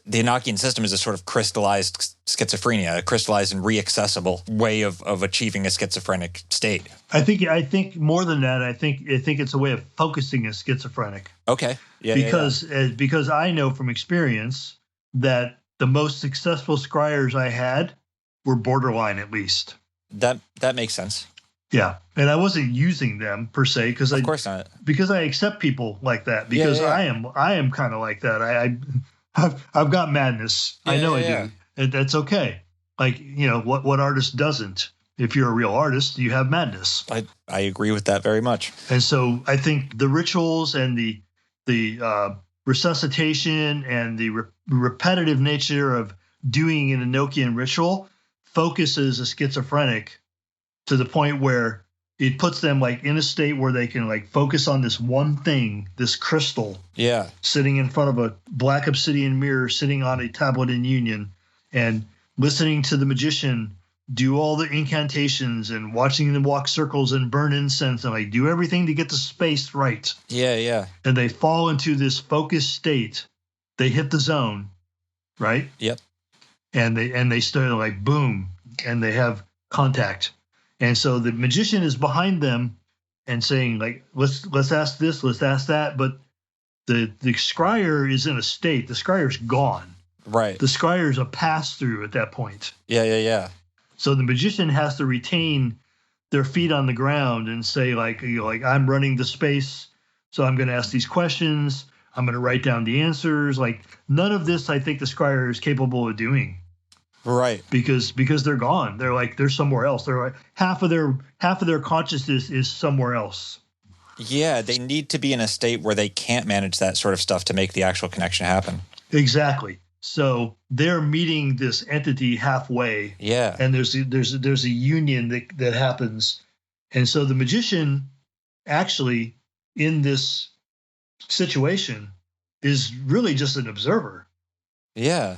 the Enochian system is a sort of crystallized schizophrenia, a crystallized and reaccessible way of achieving a schizophrenic state. I think more than that. I think it's a way of focusing as schizophrenic. Okay. Yeah. Because I know from experience that the most successful scryers I had were borderline, at least. That makes sense. Yeah, and I wasn't using them per se because of course not, because I accept people like that because I am kind of like that. I've got madness. I know I do, and that's okay. What artist doesn't? If you're a real artist, you have madness. I agree with that very much. And so I think the rituals and the resuscitation and the repetitive nature of doing an Enochian ritual focuses a schizophrenic to the point where it puts them in a state where they can focus on this one thing, this crystal, sitting in front of a black obsidian mirror, sitting on a tablet in union, and listening to the magician do all the incantations and watching them walk circles and burn incense and like do everything to get the space right. Yeah, yeah. And they fall into this focused state. They hit the zone, right? Yep. And they start like boom, and they have contact. And so the magician is behind them and saying like, let's ask this, let's ask that. But the scryer is in a state. The scryer's gone. Right. The scryer's a pass through at that point. Yeah. So the magician has to retain their feet on the ground and say like, I'm running the space, so I'm going to ask these questions. I'm going to write down the answers. Like none of this, I think the scryer is capable of doing. Right. Because they're gone. They're somewhere else. They're like half of their consciousness is somewhere else. Yeah, they need to be in a state where they can't manage that sort of stuff to make the actual connection happen. Exactly. So they're meeting this entity halfway. Yeah. And there's a union that happens. And so the magician actually in this situation is really just an observer. Yeah.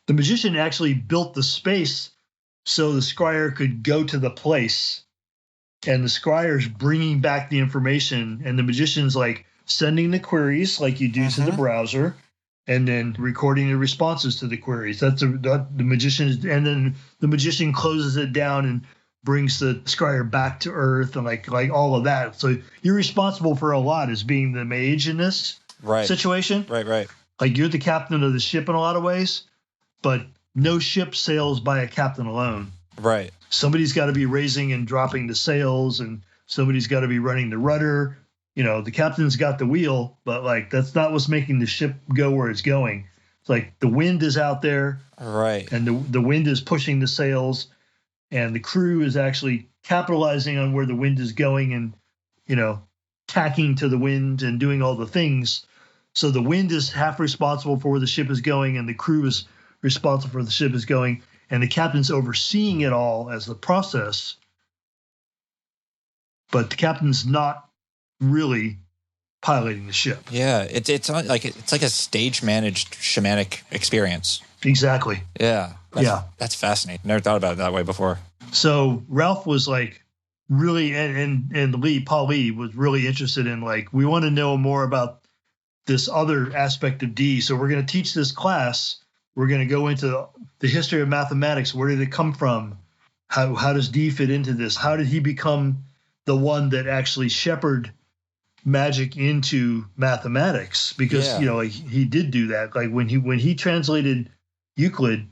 The magician actually built the space so the scryer could go to the place, and the scryer's bringing back the information, and the magician's like sending the queries like you do to the browser, and then recording the responses to the queries. That's the magician, and then the magician closes it down and brings the scryer back to Earth, and like all of that. So you're responsible for a lot as being the mage in this situation. Right. Like you're the captain of the ship in a lot of ways. But no ship sails by a captain alone. Right. Somebody's got to be raising and dropping the sails, and somebody's got to be running the rudder. You know, the captain's got the wheel, but like that's not what's making the ship go where it's going. It's like the wind is out there, right, and the wind is pushing the sails, and the crew is actually capitalizing on where the wind is going, and tacking to the wind and doing all the things. So the wind is half responsible for where the ship is going, and the crew is responsible for the ship is going, and the captain's overseeing it all as the process, but the captain's not really piloting the ship. Yeah, it's like a stage managed shamanic experience. Exactly. Yeah. That's fascinating. Never thought about it that way before. So Ralph was like really, and Paul Lee was really interested in like, we want to know more about this other aspect of D. So we're going to teach this class. We're going to go into the history of mathematics. Where did it come from? How does D fit into this? How did he become the one that actually shepherded magic into mathematics? Because he did do that. Like when he translated Euclid,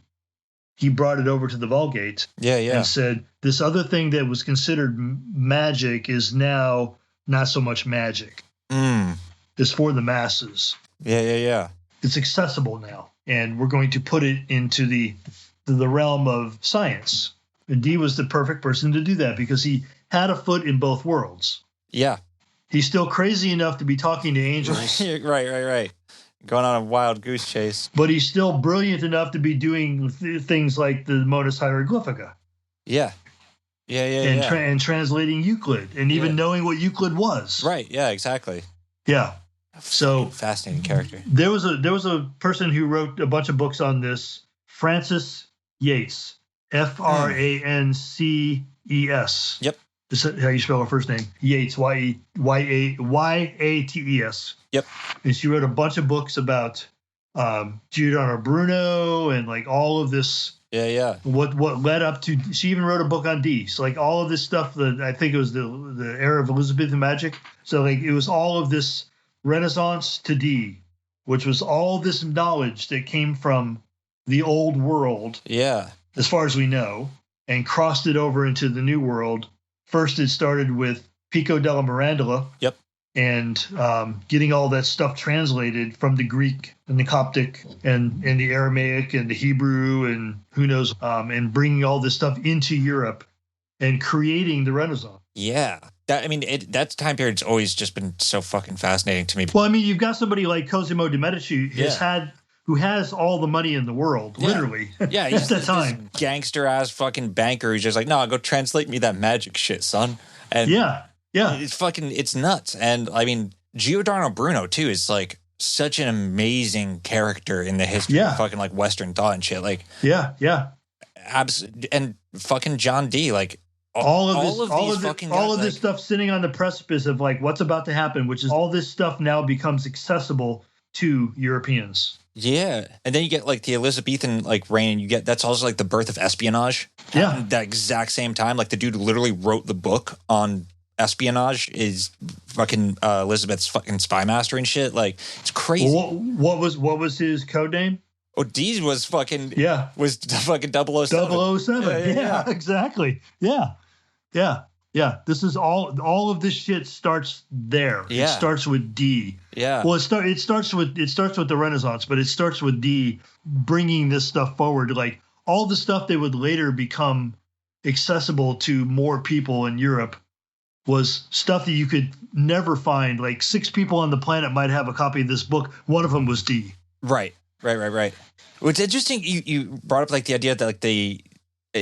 he brought it over to the Vulgate. And said this other thing that was considered magic is now not so much magic. It's for the masses. Yeah. It's accessible now. And we're going to put it into the realm of science. And Dee was the perfect person to do that because he had a foot in both worlds. Yeah. He's still crazy enough to be talking to angels. Right. Going on a wild goose chase. But he's still brilliant enough to be doing things like the Modus Hieroglyphica. Yeah. And translating Euclid and even knowing what Euclid was. Right. Yeah, exactly. Yeah. So fascinating character. There was a person who wrote a bunch of books on this, Francis Yates, Frances. Yep. Is that how you spell her first name? Yates, Yates. Yep. And she wrote a bunch of books about Giordano Bruno and like all of this. Yeah. What led up to? She even wrote a book on D. So like all of this stuff. I think it was the era of Elizabethan magic. So like it was all of this Renaissance to D, which was all this knowledge that came from the old world. Yeah. As far as we know, and crossed it over into the new world. First, it started with Pico della Mirandola. Yep. And getting all that stuff translated from the Greek and the Coptic and the Aramaic and the Hebrew and who knows, and bringing all this stuff into Europe and creating the Renaissance. Yeah. That time period's always just been so fucking fascinating to me. Well, I mean, you've got somebody like Cosimo de' Medici who has all the money in the world, literally. Yeah, he's at the time. Gangster ass fucking banker who's just like, no, go translate me that magic shit, son. And yeah. It's nuts. And I mean, Giordano Bruno too is like such an amazing character in the history of fucking like Western thought and shit. Like, yeah. And fucking John Dee, like all of this stuff sitting on the precipice of like what's about to happen, which is all this stuff now becomes accessible to Europeans. Yeah, and then you get like the Elizabethan like reign, and you get that's also like the birth of espionage. Yeah, that exact same time, like the dude literally wrote the book on espionage is fucking Elizabeth's fucking spy master and shit. Like it's crazy. What was his code name? Oh, D's was fucking was fucking 007. 007. Yeah, exactly. Yeah. This is all of this shit starts there. Yeah. It starts with D. Yeah. Well, it starts with the Renaissance, but it starts with D bringing this stuff forward. Like all the stuff that would later become accessible to more people in Europe was stuff that you could never find. Like 6 people on the planet might have a copy of this book. One of them was D. Right. What's interesting, you brought up like the idea that like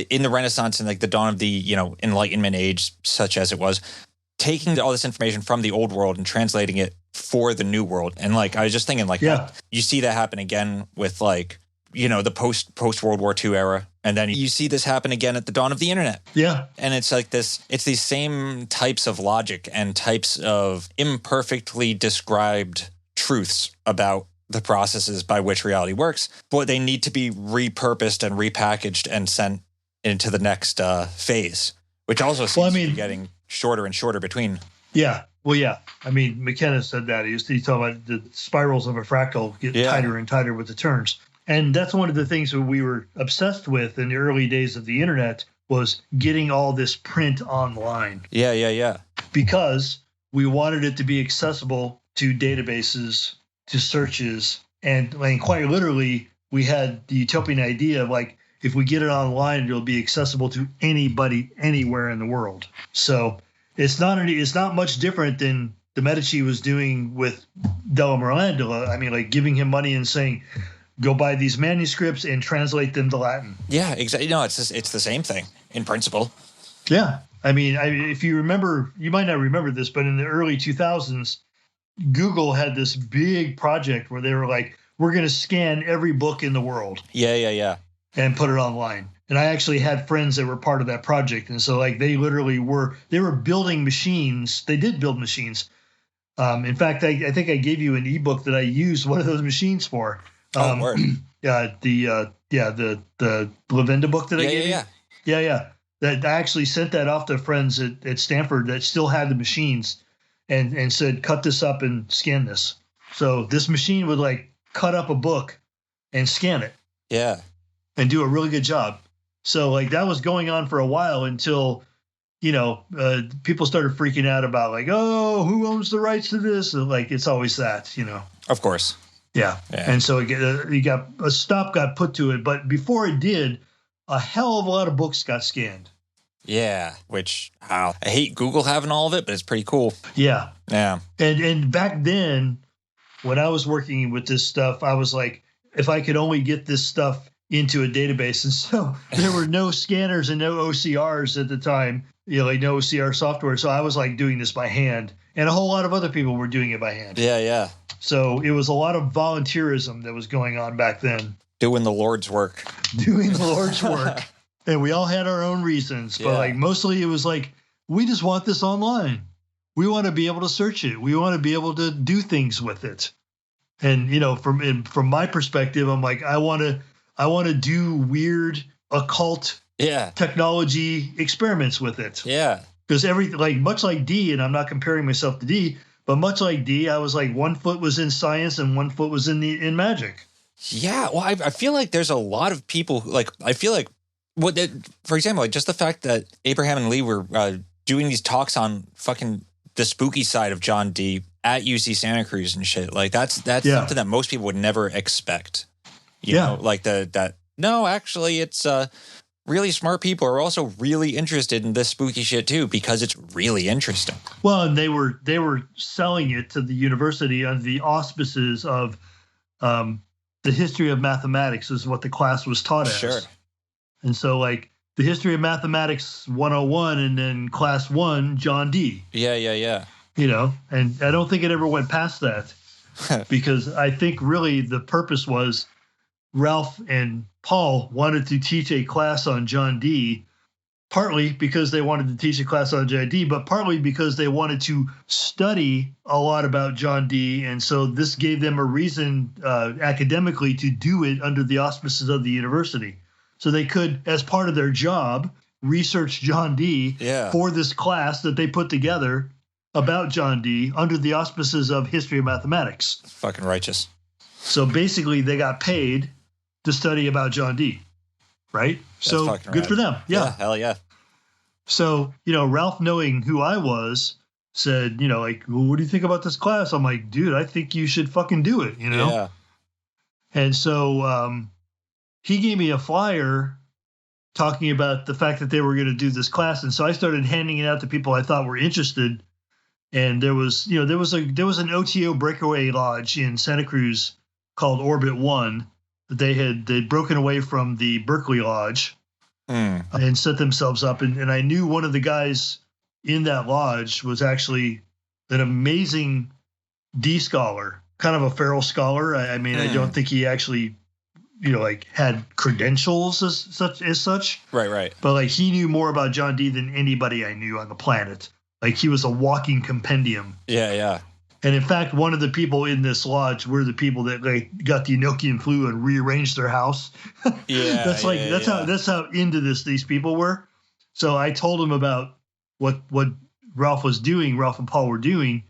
in the Renaissance and like the dawn of the, Enlightenment age, such as it was, taking all this information from the old world and translating it for the new world. And like, I was just thinking like, you see that happen again with like, the post World War II era. And then you see this happen again at the dawn of the internet. Yeah. And it's like it's these same types of logic and types of imperfectly described truths about the processes by which reality works, but they need to be repurposed and repackaged and sent into the next phase, which also seems to be getting shorter and shorter between. Yeah. Well, yeah. I mean, McKenna said that. He talked about the spirals of a fractal get tighter and tighter with the turns. And that's one of the things that we were obsessed with in the early days of the internet was getting all this print online. Yeah. Because we wanted it to be accessible to databases, to searches, and quite literally, we had the utopian idea of like, if we get it online, it'll be accessible to anybody, anywhere in the world. So it's not much different than the Medici was doing with Della Mirandula. I mean, like giving him money and saying, go buy these manuscripts and translate them to Latin. Yeah, exactly. No, it's the same thing in principle. Yeah. I mean, if you remember, you might not remember this, but in the early 2000s, Google had this big project where they were like, we're going to scan every book in the world. Yeah. And put it online. And I actually had friends that were part of that project. And so like they were building machines. They did build machines. In fact, I think I gave you an ebook that I used one of those machines for. Word. The Lavinda book that I gave you. Yeah. That I actually sent that off to friends at Stanford that still had the machines and said, cut this up and scan this. So this machine would like cut up a book and scan it. Yeah. And do a really good job. So like that was going on for a while until, people started freaking out about like, oh, who owns the rights to this? And like, it's always that, Of course. Yeah. And so a stop got put to it. But before it did, a hell of a lot of books got scanned. Yeah. Which I hate Google having all of it, but it's pretty cool. Yeah. Yeah. And back then when I was working with this stuff, I was like, if I could only get this stuff into a database. And so there were no scanners and no OCRs at the time, like no OCR software. So I was like doing this by hand, and a whole lot of other people were doing it by hand. Yeah. So it was a lot of volunteerism that was going on back then. Doing the Lord's work. And we all had our own reasons, but like mostly it was like, we just want this online. We want to be able to search it. We want to be able to do things with it. And, from my perspective, I'm like, I want to do weird occult technology experiments with it. Yeah. Because everything, like much like D, and I'm not comparing myself to D, but much like D, I was like 1 foot was in science and 1 foot was in magic. Yeah. Well, I feel like there's a lot of people who, like, I feel like for example, like just the fact that Abraham and Lee were doing these talks on fucking the spooky side of John Dee at UC Santa Cruz and shit. Like that's something that most people would never expect. You know, like no, actually it's really smart people are also really interested in this spooky shit too, because it's really interesting. Well, and they were selling it to the university under the auspices of the history of mathematics is what the class was taught as. Sure. And so like the history of mathematics 101 and then class 1, John Dee. Yeah. And I don't think it ever went past that because I think really the purpose was Ralph and Paul wanted to teach a class on John Dee, partly because they wanted to teach a class on John Dee, but partly because they wanted to study a lot about John Dee. And so this gave them a reason academically to do it under the auspices of the university. So they could, as part of their job, research John Dee for this class that they put together about John Dee under the auspices of history of mathematics. Fucking righteous. So basically they got paid to study about John Dee. Right? That's so good for them. Yeah. Hell yeah. So, Ralph, knowing who I was, said, like, well, what do you think about this class? I'm like, dude, I think you should fucking do it, Yeah. And so he gave me a flyer talking about the fact that they were going to do this class. And so I started handing it out to people I thought were interested. And there was an OTO breakaway lodge in Santa Cruz called Orbit One. They'd broken away from the Berkeley Lodge and set themselves up. And I knew one of the guys in that lodge was actually an amazing D scholar, kind of a feral scholar. I mean, I don't think he actually, had credentials as such. Right. But like he knew more about John Dee than anybody I knew on the planet. Like he was a walking compendium. Yeah. And in fact, one of the people in this lodge were the people that got the Enochian flu and rearranged their house. Yeah, that's how into this these people were. So I told them about what Ralph and Paul were doing,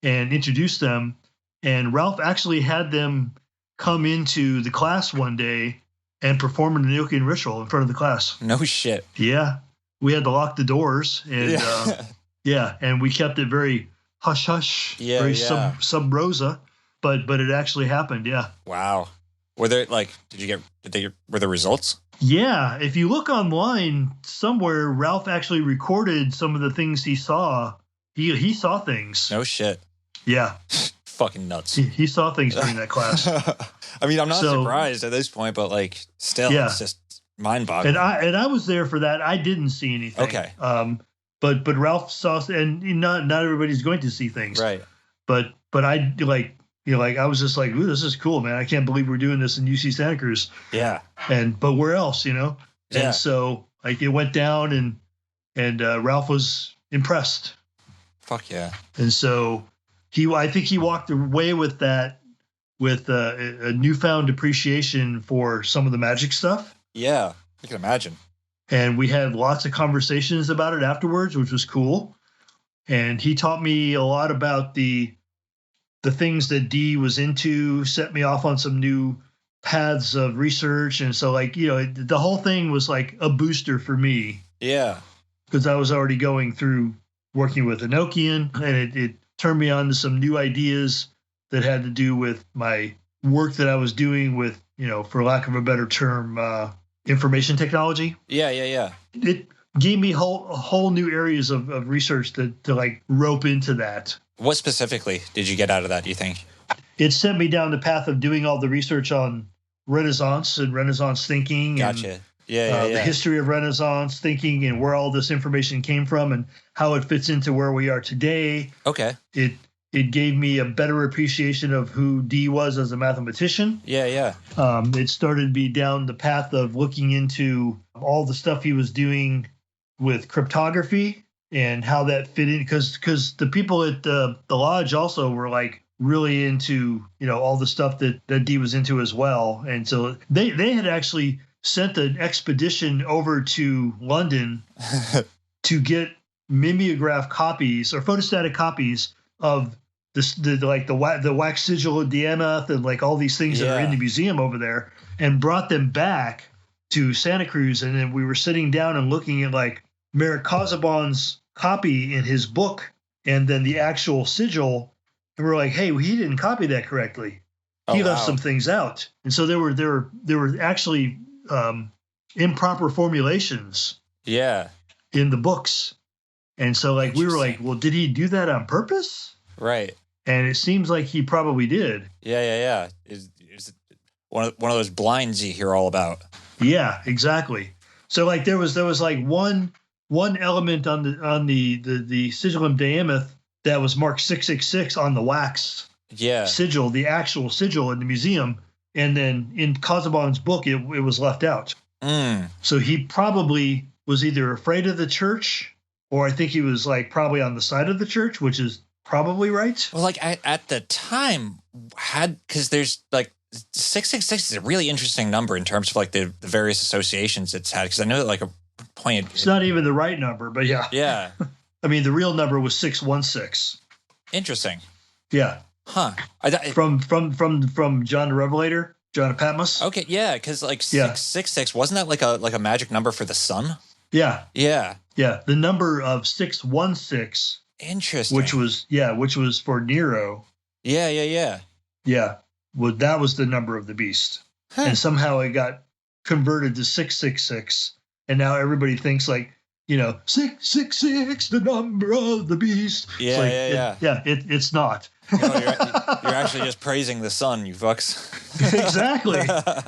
and introduced them. And Ralph actually had them come into the class one day and perform an Enochian ritual in front of the class. No shit. Yeah, we had to lock the doors, and and we kept it very hush hush, very sub rosa, but it actually happened. Yeah. Wow. Were there were there results? Yeah. If you look online somewhere, Ralph actually recorded some of the things he saw. He saw things. No shit. Yeah. Fucking nuts. He saw things during that class. I mean, I'm not surprised at this point, but still, it's just mind-boggling. And I was there for that. I didn't see anything. Okay. But Ralph saw, and not everybody's going to see things, right? But I I was just like, ooh, this is cool, man. I can't believe we're doing this in UC Santa Cruz. Yeah. But where else, Yeah. And so it went down, and Ralph was impressed. Fuck yeah. And so I think he walked away with that with a newfound appreciation for some of the magic stuff. Yeah, I can imagine. And we had lots of conversations about it afterwards, which was cool. And he taught me a lot about the things that Dee was into, set me off on some new paths of research. And so the whole thing was like a booster for me. Yeah. Because I was already going through working with Enochian, and it turned me on to some new ideas that had to do with my work that I was doing with, for lack of a better term, information technology. Yeah. It gave me whole new areas of research to rope into that. What specifically did you get out of that, do you think? It sent me down the path of doing all the research on Renaissance and Renaissance thinking. Gotcha. The history of Renaissance thinking and where all this information came from and how it fits into where we are today. Okay. It gave me a better appreciation of who Dee was as a mathematician. Yeah. It started me down the path of looking into all the stuff he was doing with cryptography and how that fit in. Because the people at the lodge also were really into, all the stuff that Dee was into as well. And so they had actually sent an expedition over to London to get mimeograph copies or photostatic copies of the wax sigil of Diamoth and all these things that are in the museum over there, and brought them back to Santa Cruz. And then we were sitting down and looking at Merrick Casaubon's copy in his book and then the actual sigil. And we're like, hey, he didn't copy that correctly. He left some things out. And so there were actually improper formulations in the books. And so we were like, well, did he do that on purpose? Right. And it seems like he probably did. Yeah. Is one of those blinds you hear all about. Yeah, exactly. So there was one element on the sigillum Diamoth that was marked 666 on the wax sigil, the actual sigil in the museum, And then in Casaubon's book, it was left out. So he probably was either afraid of the church, or I think he was like probably on the side of the church, which is probably right. Well, like at the time, because there's like 666 is a really interesting number in terms of like the various associations it's had. Because I know that like a point, it's not even the right number, but yeah. Yeah. I mean, the real number was 616. Interesting. Yeah. Huh. From John the Revelator, John of Patmos. Okay, yeah, because like 666 wasn't that like a magic number for the sun? Yeah. Yeah. Yeah. The number of 616. Interesting. Which was for Nero. Yeah. Yeah. Well, that was the number of the beast, and somehow it got converted to 666, and now everybody thinks like, 666, the number of the beast. Yeah. It's not. You're actually just praising the sun, you fucks. Exactly.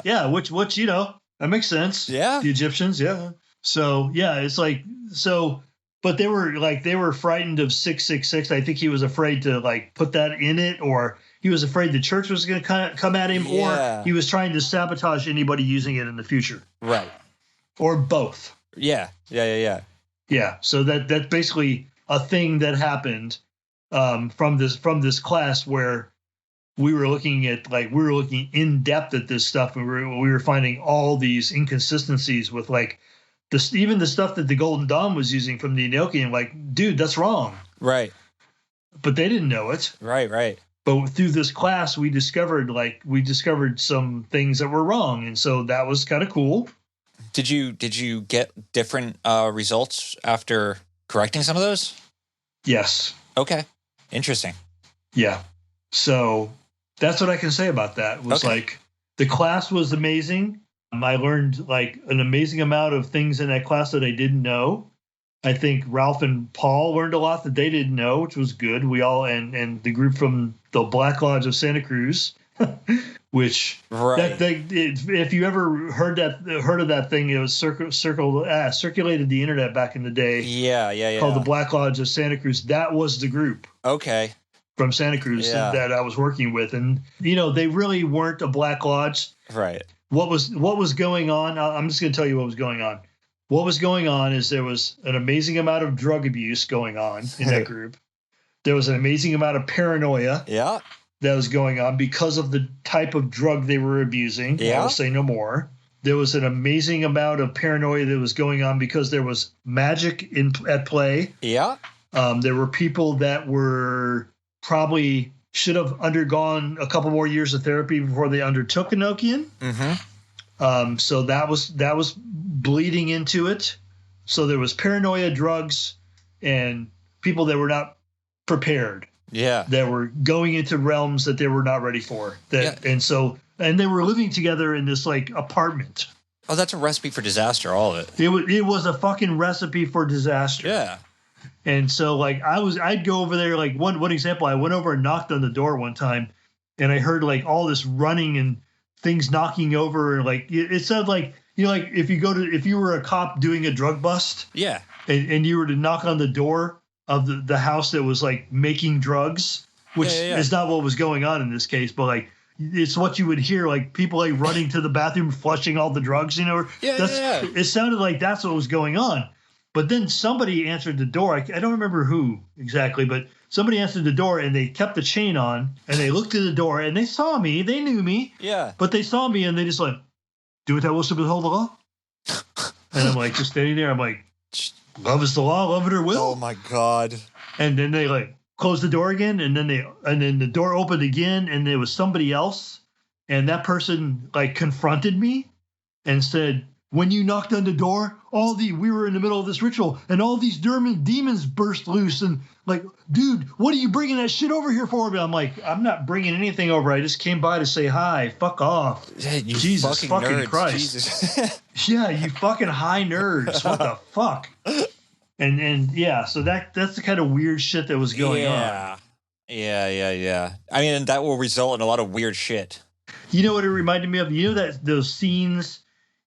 Yeah, which that makes sense. Yeah. The Egyptians, yeah. So yeah, it's like so, but they were frightened of 666. I think he was afraid to like put that in it, or he was afraid the church was going to come at him, or he was trying to sabotage anybody using it in the future. Right. Or both. Yeah. Yeah. So that's basically a thing that happened from this class where we were looking in depth at this stuff, and we were finding all these inconsistencies with like even the stuff that the Golden Dawn was using from the Enochian. Like, dude, that's wrong. Right. But they didn't know it. Right. But through this class, we discovered some things that were wrong, and so that was kind of cool. Did you get different results after correcting some of those? Yes. Okay. Interesting. Yeah. So that's what I can say about that. Was like the class was amazing. I learned like an amazing amount of things in that class that I didn't know. I think Ralph and Paul learned a lot that they didn't know, which was good. We all and the group from the Black Lodge of Santa Cruz, which if you ever heard of that thing, it was circulated the internet back in the day. Yeah. Called the Black Lodge of Santa Cruz. That was the group. Okay. From Santa Cruz that I was working with, and they really weren't a Black Lodge. Right. What was going on? I'm just going to tell you what was going on. What was going on is there was an amazing amount of drug abuse going on in that group. There was an amazing amount of paranoia that was going on because of the type of drug they were abusing. I will say no more. There was an amazing amount of paranoia that was going on because there was magic at play. Yeah. There were people that were probably should have undergone a couple more years of therapy before they undertook Enochian. Mm-hmm. So that was bleeding into it. So there was paranoia, drugs, and people that were not prepared. Yeah. That were going into realms that they were not ready for. And they were living together in this like apartment. Oh, that's a recipe for disaster, all of it. It was a fucking recipe for disaster. Yeah. And so like I'd go over there, like one example, I went over and knocked on the door one time, and I heard like all this running and things knocking over, and like it sounded like, like if you were a cop doing a drug bust, and you were to knock on the door of the house that was like making drugs, which is not what was going on in this case, but like it's what you would hear, like people like running to the bathroom, flushing all the drugs, It sounded like that's what was going on. But then somebody answered the door. I don't remember who exactly, but somebody answered the door, and they kept the chain on, and they looked at the door, and they saw me. They knew me. Yeah. But they saw me, and they just like, do what thou wilt to behold the law. And I'm like, just standing there. I'm like, love is the law, love it or will. Oh my God. And then they like closed the door again, and then the door opened again, and there was somebody else, and that person like confronted me and said, when you knocked on the door, we were in the middle of this ritual, and all these demons burst loose, and like, dude, what are you bringing that shit over here for? I'm like, I'm not bringing anything over. I just came by to say hi. Fuck off. Yeah, Jesus fucking nerds. Christ. Jesus. Yeah, you fucking high nerds. What the fuck? And yeah, so that's the kind of weird shit that was going on. Yeah. I mean, that will result in a lot of weird shit. You know what it reminded me of? You know that those scenes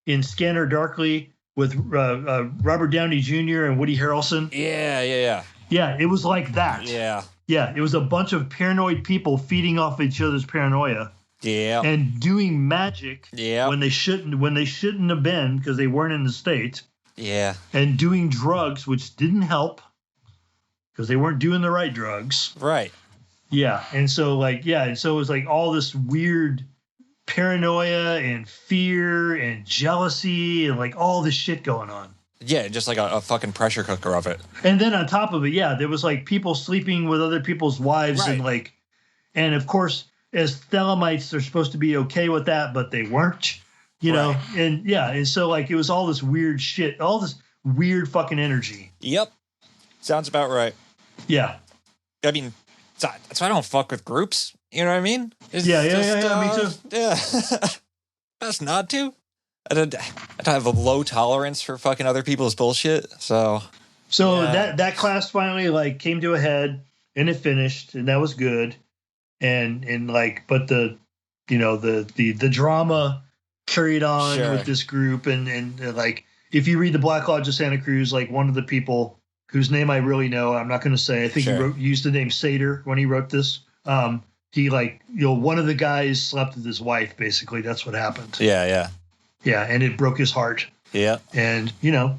in Scanner Darkly with Robert Downey Jr. and Woody Harrelson? Yeah. Yeah, it was like that. Yeah. Yeah, it was a bunch of paranoid people feeding off each other's paranoia. Yeah. And doing magic when they shouldn't have been because they weren't in the state. Yeah. And doing drugs, which didn't help because they weren't doing the right drugs. Right. Yeah. And so it was like all this weird paranoia and fear and jealousy and like all this shit going on. Yeah, just like a fucking pressure cooker of it. And then on top of it, there was like people sleeping with other people's wives and of course, as Thelemites, they're supposed to be okay with that, but they weren't, you know? And so like it was all this weird shit, all this weird fucking energy. Yep. Sounds about right. Yeah. I mean, that's why I don't fuck with groups. You know what I mean? Me too. Yeah. Best not to. I don't have a low tolerance for fucking other people's bullshit. So that class finally like came to a head and it finished and that was good. And like, but the drama carried on with this group and like, if you read the Black Lodge of Santa Cruz, like one of the people whose name I really know, I'm not going to say, I think he used the name Sater when he wrote this. He like, one of the guys slept with his wife, basically. That's what happened. Yeah. Yeah. And it broke his heart. Yeah. And,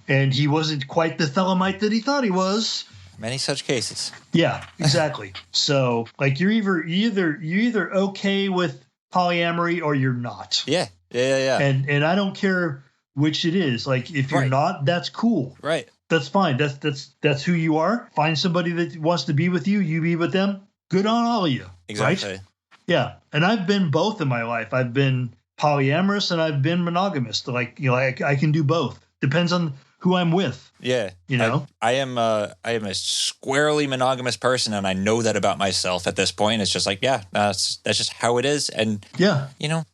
and he wasn't quite the Thelemite that he thought he was. Many such cases. Yeah, exactly. So like you're either okay with polyamory or you're not. Yeah. And I don't care which it is. Like if you're not, that's cool. Right. That's fine. That's who you are. Find somebody that wants to be with you. You be with them. Good on all of you. Exactly. Right? Yeah. And I've been both in my life. I've been polyamorous and I've been monogamous. Like, I can do both. Depends on who I'm with. Yeah. I am a squarely monogamous person, and I know that about myself at this point. It's just like, that's just how it is. And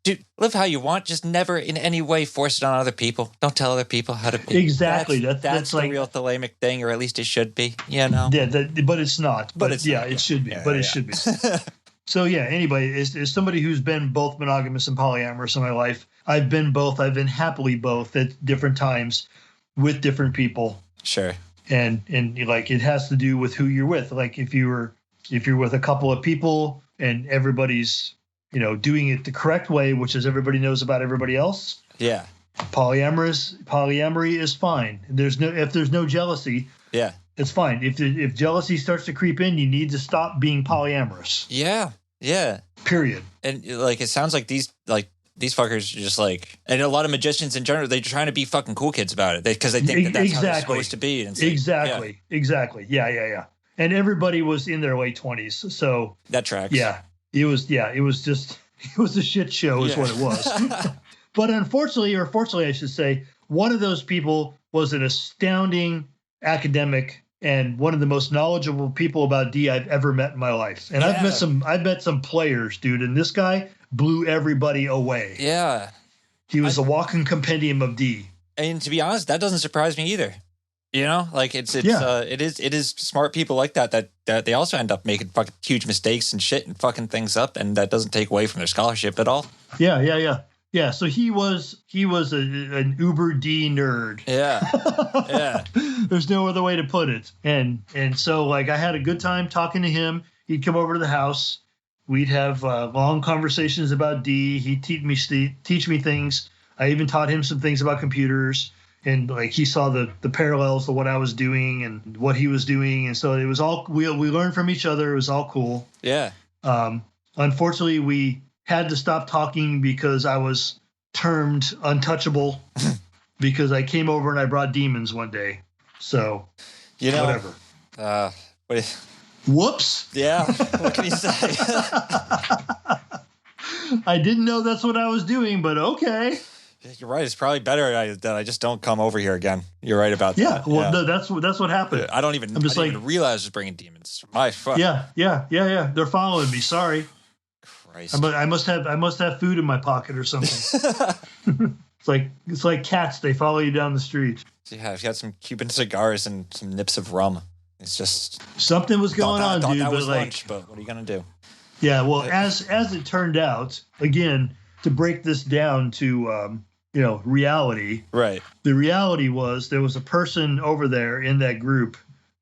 dude, live how you want. Just never in any way force it on other people. Don't tell other people how to be. Exactly. That's the like, real Thelemic thing, or at least it should be, Yeah, but it's not. But it's not, it should be. It should be. So anybody, is somebody who's been both monogamous and polyamorous in my life. I've been both. I've been happily both at different times with different people. Sure. And like it has to do with who you're with. Like if you're with a couple of people and everybody's doing it the correct way, which is everybody knows about everybody else. Yeah. Polyamory is fine. If there's no jealousy. Yeah. It's fine. If jealousy starts to creep in, you need to stop being polyamorous. Yeah. Yeah. Period. And like it sounds like these fuckers are just like, and a lot of magicians in general, they're trying to be fucking cool kids about it because they think that's how they're supposed to be. And exactly. Yeah. And everybody was in their late 20s, so that tracks. Yeah, it was a shit show, is what it was. But unfortunately, or fortunately, I should say, one of those people was an astounding academic and one of the most knowledgeable people about D I've ever met in my life. And I've met some players, dude, and this guy blew everybody away. Yeah. He was a walking compendium of D. And to be honest, that doesn't surprise me either. Like it is smart people like that they also end up making fucking huge mistakes and shit and fucking things up, and that doesn't take away from their scholarship at all. Yeah, so he was an uber D nerd. Yeah. There's no other way to put it. And so like I had a good time talking to him. He'd come over to the house. We'd have long conversations about D. He'd teach me things. I even taught him some things about computers. And like he saw the parallels to what I was doing and what he was doing. And so it was all, we learned from each other. It was all cool. Yeah. Unfortunately, we had to stop talking because I was termed untouchable because I came over and I brought demons one day. So, whatever. Whoops. Yeah. What can you say? I didn't know that's what I was doing, but okay. You're right. It's probably better that I just don't come over here again. You're right about that. Yeah. Well, no, that's what happened. I don't even realize I was bringing demons. My fuck. Yeah. They're following me. Sorry. Christ. I must have food in my pocket or something. It's like cats. They follow you down the street. Yeah, I've got some Cuban cigars and some nips of rum. It's just something was going on, dude. That was lunch, but what are you gonna do? Yeah. Well, as it turned out, again, to break this down to reality. Right. The reality was there was a person over there in that group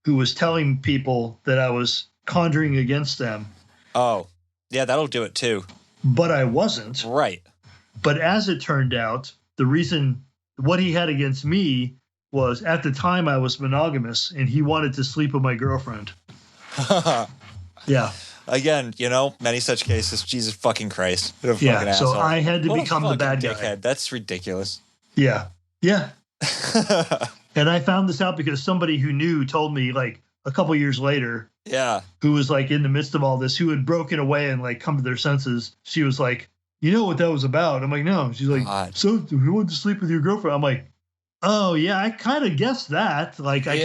who was telling people that I was conjuring against them. Oh, yeah, that'll do it too. but I wasn't. Right. But as it turned out, what he had against me was, at the time I was monogamous and he wanted to sleep with my girlfriend. Yeah. Again, many such cases. Jesus fucking Christ. What a Yeah. fucking So asshole. I had to become the bad dickhead. guy. That's ridiculous. Yeah. Yeah. And I found this out because somebody who knew told me, like, a couple years later. Yeah. Who was, like, in the midst of all this, who had broken away and, like, come to their senses. She was like, you know what that was about? I'm like, no. She's like, God. So who wanted to sleep with your girlfriend? I'm like, oh, yeah, I kind of guessed that. Like, I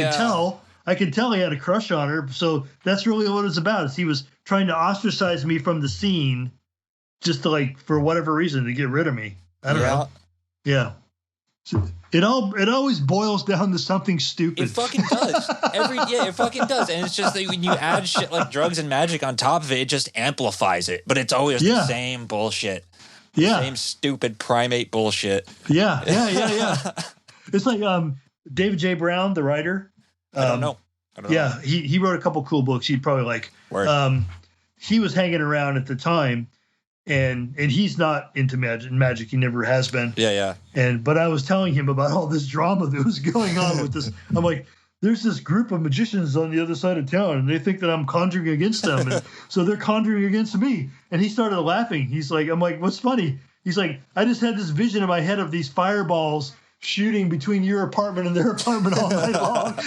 could tell he had a crush on her. So that's really what it's about. Is he was trying to ostracize me from the scene just to, like, for whatever reason, to get rid of me. I don't know. Yeah. So it always boils down to something stupid. It fucking does. It fucking does. And it's just that when you add shit like drugs and magic on top of it, it just amplifies it. But it's always the same bullshit. Yeah. Same stupid primate bullshit. Yeah. It's like David J. Brown, the writer. I don't know. He wrote a couple cool books you'd probably like. Word. He was hanging around at the time, and he's not into magic. He never has been. Yeah. But I was telling him about all this drama that was going on with this. I'm like, there's this group of magicians on the other side of town, and they think that I'm conjuring against them, and so they're conjuring against me. And he started laughing. He's like, I'm like, what's funny? He's like, I just had this vision in my head of these fireballs shooting between your apartment and their apartment all night long.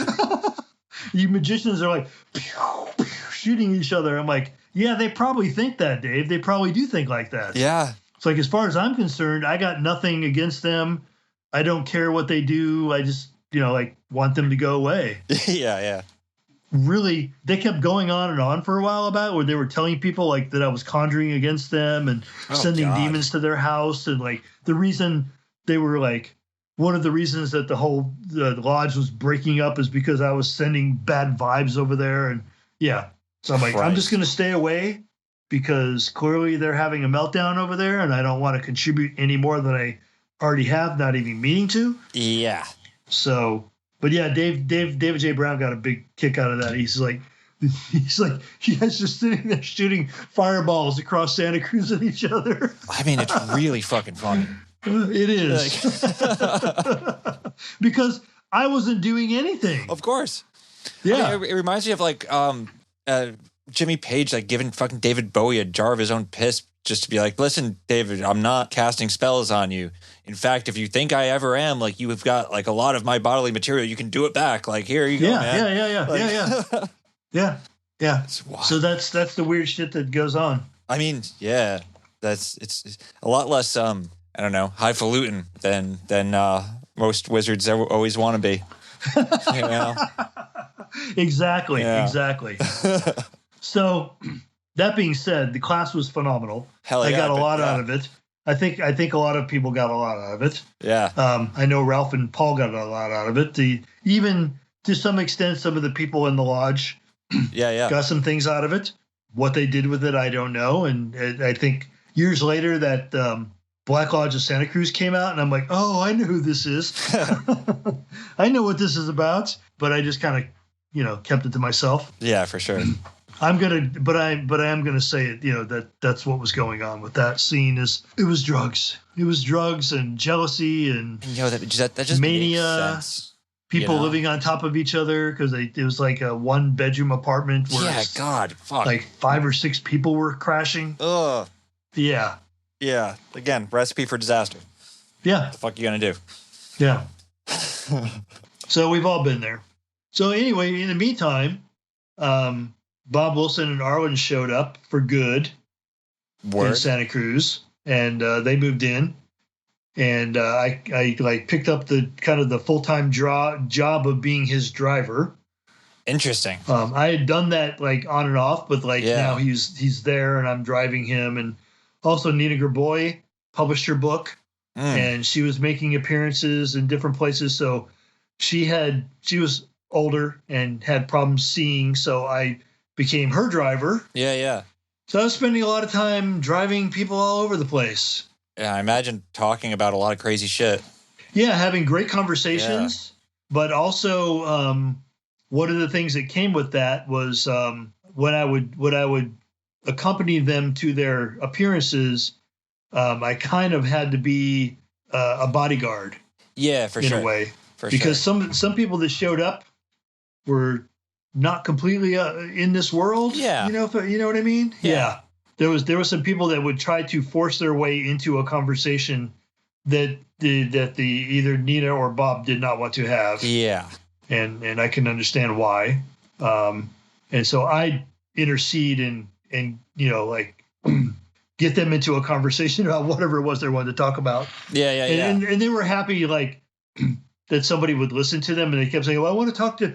You magicians are like pew, pew, shooting each other. I'm like, yeah, they probably think that, Dave. They probably do think like that. Yeah. It's like, as far as I'm concerned, I got nothing against them. I don't care what they do. I just, like, want them to go away. Yeah. Really, they kept going on and on for a while about it, where they were telling people, like, that I was conjuring against them and sending demons to their house. And, like, the reason they were, like, one of the reasons that the lodge was breaking up is because I was sending bad vibes over there. And yeah, so I'm like, I'm just going to stay away because clearly they're having a meltdown over there and I don't want to contribute any more than I already have, not even meaning to. Yeah. So, but yeah, David J. Brown got a big kick out of that. He's like, you guys just sitting there shooting fireballs across Santa Cruz at each other. I mean, it's really fucking funny. It is. Because I wasn't doing anything. Of course. Yeah. I mean, it reminds me of like Jimmy Page, like giving fucking David Bowie a jar of his own piss just to be like, listen, David, I'm not casting spells on you. In fact, if you think I ever am, like, you have got like a lot of my bodily material, you can do it back. Like, here you go, man. Yeah. So that's the weird shit that goes on. I mean, yeah, it's a lot less I don't know, highfalutin than most wizards always want to be. Exactly. So that being said, the class was phenomenal. Hell yeah, I got a lot out of it. I think a lot of people got a lot out of it. Yeah. I know Ralph and Paul got a lot out of it. Even to some extent, some of the people in the lodge got some things out of it. What they did with it, I don't know. And I think years later that Black Lodge of Santa Cruz came out, and I'm like, oh, I know who this is. I know what this is about, but I just kind of, kept it to myself. Yeah, for sure. I am gonna say it. That's what was going on with that scene. It was drugs. It was drugs and jealousy and that just mania. Makes sense. People living on top of each other because it was like a 1-bedroom apartment where fuck, like 5 or 6 people were crashing. Ugh. Yeah. Yeah. Again, recipe for disaster. Yeah. What the fuck are you gonna do? Yeah. So we've all been there. So anyway, in the meantime, Bob Wilson and Arlen showed up for good in Santa Cruz, and they moved in. And I like picked up the kind of the full-time job of being his driver. Interesting. I had done that like on and off, but now he's there and I'm driving him. And also Nina Gerboy published her book and she was making appearances in different places. So she was older and had problems seeing. So I became her driver. Yeah. So I was spending a lot of time driving people all over the place. Yeah, I imagine talking about a lot of crazy shit. Yeah, having great conversations, but also one of the things that came with that was when I would accompany them to their appearances, I kind of had to be a bodyguard. Yeah, for in sure. a way, for because sure. some people that showed up were not completely in this world. Yeah. You know what I mean? Yeah. There were some people that would try to force their way into a conversation that either Nina or Bob did not want to have. Yeah. And I can understand why. And so I intercede and like get them into a conversation about whatever it was they wanted to talk about. Yeah. And they were happy, like that somebody would listen to them, and they kept saying, "Well, I want to talk to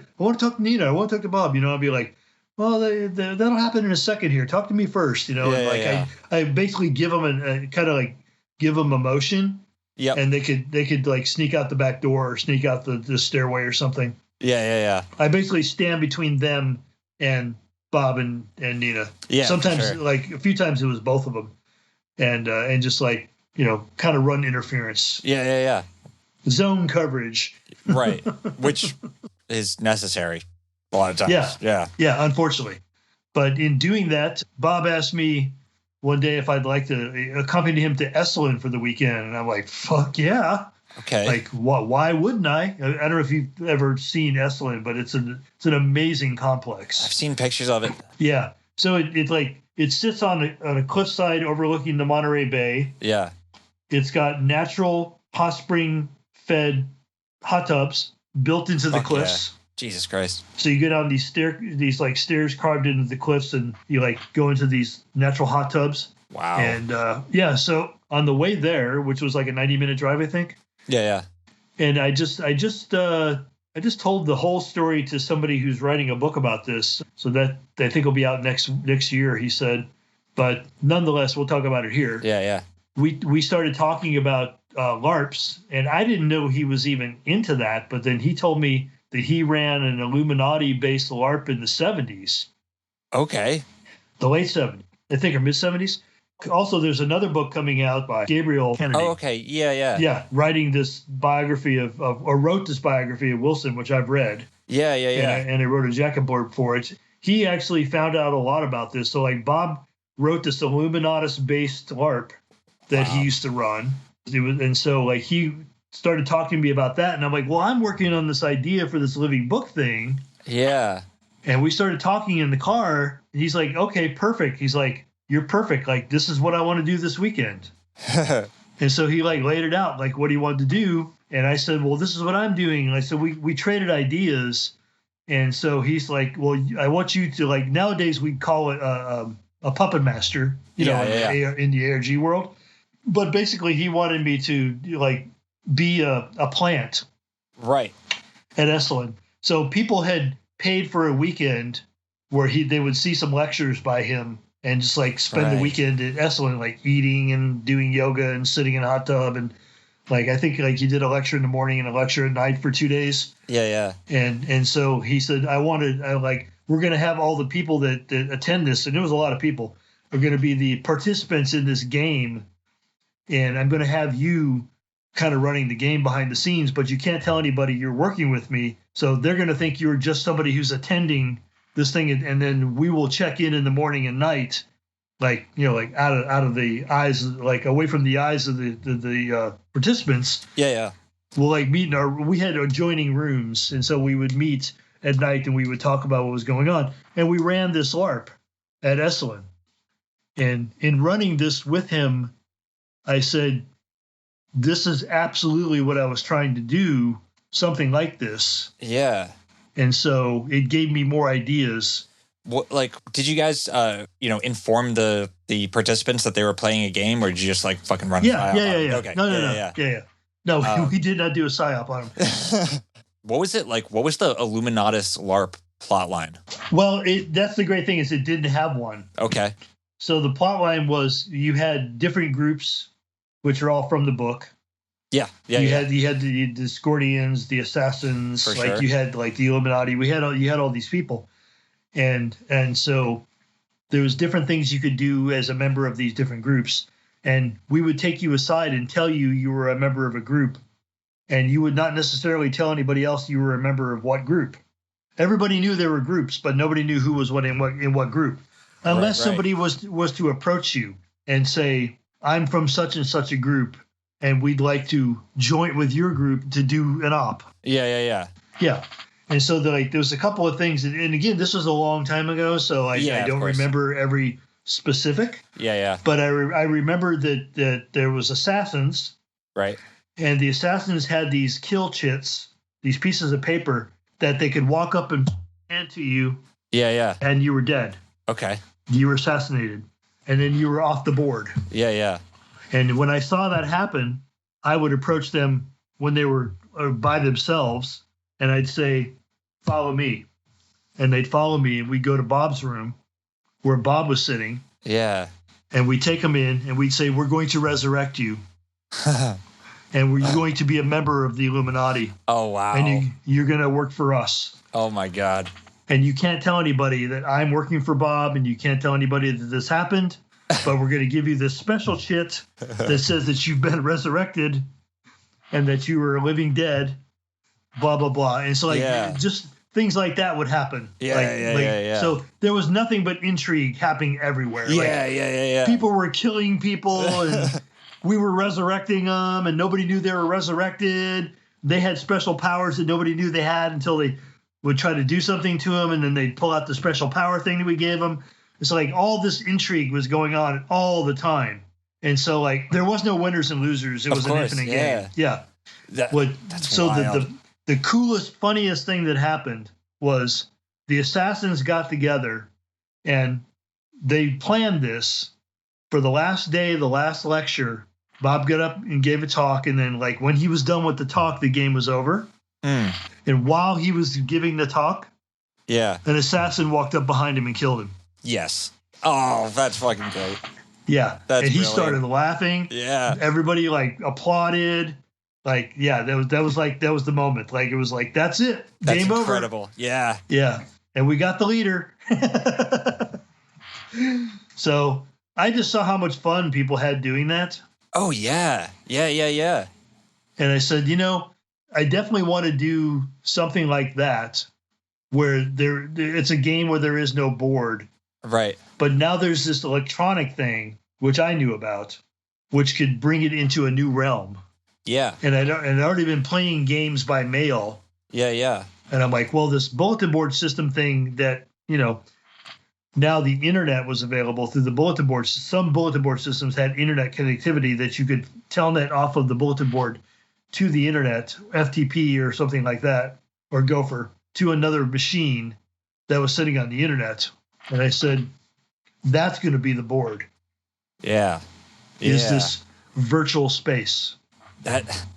Nina. I want to talk to Bob." I'd be like, "Well, that'll happen in a second here. Talk to me first." I basically give them a kind of like give them emotion. Yep. And they could like sneak out the back door or sneak out the stairway or something. Yeah. I basically stand between them and Bob and Nina. Yeah. Sometimes, sure. like a few times, it was both of them, and just like kind of run interference. Yeah. Zone coverage. Right, which is necessary a lot of times. Yeah. Unfortunately, but in doing that, Bob asked me one day if I'd like to accompany him to Esalen for the weekend, and I'm like, "Fuck yeah!" Okay. Like, why wouldn't I? I don't know if you've ever seen Esalen, but it's an amazing complex. I've seen pictures of it. Yeah. So it sits on a cliffside overlooking the Monterey Bay. Yeah. It's got natural hot spring fed hot tubs built into the cliffs. Yeah. Jesus Christ. So you go down these stairs carved into the cliffs, and you like go into these natural hot tubs. Wow. And so on the way there, which was like a 90-minute drive, I think. Yeah. And I just told the whole story to somebody who's writing a book about this, so that I think will be out next year, he said. But nonetheless, we'll talk about it here. Yeah. We started talking about LARPs, and I didn't know he was even into that. But then he told me that he ran an Illuminati-based LARP in the 70s. Okay. The late 70s, I think, or mid-70s. Also, there's another book coming out by Gabriel Kennedy. Oh, okay. Yeah. Yeah, writing this biography or wrote this biography of Wilson, which I've read. Yeah. And I wrote a jacket board for it. He actually found out a lot about this. So, like, Bob wrote this Illuminatus-based LARP that he used to run. And so, like, he started talking to me about that. And I'm like, well, I'm working on this idea for this living book thing. Yeah. And we started talking in the car. And he's like, okay, perfect. He's like, you're perfect. Like, this is what I want to do this weekend. And so he like laid it out, like what he wanted to do. And I said, well, this is what I'm doing. And I said, we traded ideas. And so he's like, well, I want you to, like, nowadays we call it a puppet master, in the ARG world. But basically he wanted me to like be a plant. Right. At Esalen. So people had paid for a weekend where they would see some lectures by him and just like spend the weekend at Esalen, like eating and doing yoga and sitting in a hot tub. And like, I think like he did a lecture in the morning and a lecture at night for 2 days. Yeah. And so he said, we're going to have all the people that attend this. And it was a lot of people are going to be the participants in this game. And I'm going to have you kind of running the game behind the scenes, but you can't tell anybody you're working with me. So they're going to think you're just somebody who's attending this thing. And then we will check in the morning and night, like, like out of the eyes, like away from the eyes of the participants. Yeah. We'll like meet we had adjoining rooms. And so we would meet at night and we would talk about what was going on. And we ran this LARP at Esalen. And in running this with him, I said, this is absolutely what I was trying to do, something like this. Yeah. And so it gave me more ideas. What, like, did you guys, inform the participants that they were playing a game, or did you just like fucking run? Yeah. Okay. No. No, we did not do a psyop on them. What was it like? What was the Illuminatus LARP plotline? Well, that's the great thing is it didn't have one. Okay. So the plotline was you had different groups, which are all from the book. Yeah. You had the Discordians, the Assassins, For like sure. you had like the Illuminati. You had all these people, and so there was different things you could do as a member of these different groups, and we would take you aside and tell you were a member of a group, and you would not necessarily tell anybody else you were a member of what group. Everybody knew there were groups, but nobody knew who was in what group. unless somebody was to approach you and say, I'm from such and such a group, and we'd like to join with your group to do an op. Yeah. And so there was a couple of things, and again, this was a long time ago, so I don't remember every specific. Yeah. But I remember that there was assassins. Right. And the assassins had these kill chits, these pieces of paper that they could walk up and hand to you. Yeah. And you were dead. Okay. You were assassinated. And then you were off the board. Yeah. And when I saw that happen, I would approach them when they were by themselves, and I'd say, follow me. And they'd follow me, and we'd go to Bob's room where Bob was sitting. Yeah. And we'd take him in, and we'd say, we're going to resurrect you. And we're going to be a member of the Illuminati. Oh, wow. And you're going to work for us. Oh, my God. And you can't tell anybody that I'm working for Bob, and you can't tell anybody that this happened, but we're going to give you this special shit that says that you've been resurrected and that you were living dead, blah, blah, blah. And so, just things like that would happen. Yeah. So there was nothing but intrigue happening everywhere. Yeah. People were killing people, and we were resurrecting them, and nobody knew they were resurrected. They had special powers that nobody knew they had until they would try to do something to them, and then they'd pull out the special power thing that we gave them. It's like all this intrigue was going on all the time. And so there was no winners and losers. It was an infinite game. Yeah. That's wild. The coolest, funniest thing that happened was the assassins got together and they planned this for the last day, the last lecture. Bob got up and gave a talk. And then when he was done with the talk, the game was over. And while he was giving the talk, an assassin walked up behind him and killed him. Yes. Oh, that's fucking great. Yeah. That's and he started laughing. Yeah. Everybody applauded. That was the moment. It was that's it. That's game incredible. over. Yeah. Yeah. And we got the leader. So I just saw how much fun people had doing that. Oh, yeah. Yeah. And I said, I definitely want to do something like that where it's a game where there is no board. Right. But now there's this electronic thing, which I knew about, which could bring it into a new realm. Yeah. And I'd already been playing games by mail. Yeah. And I'm like, well, this bulletin board system thing that, now the internet was available through the bulletin boards. Some bulletin board systems had internet connectivity that you could telnet off of the bulletin board to the internet, FTP or something like that, or Gopher, to another machine that was sitting on the internet. And I said, that's going to be the board. Yeah. Is this virtual space.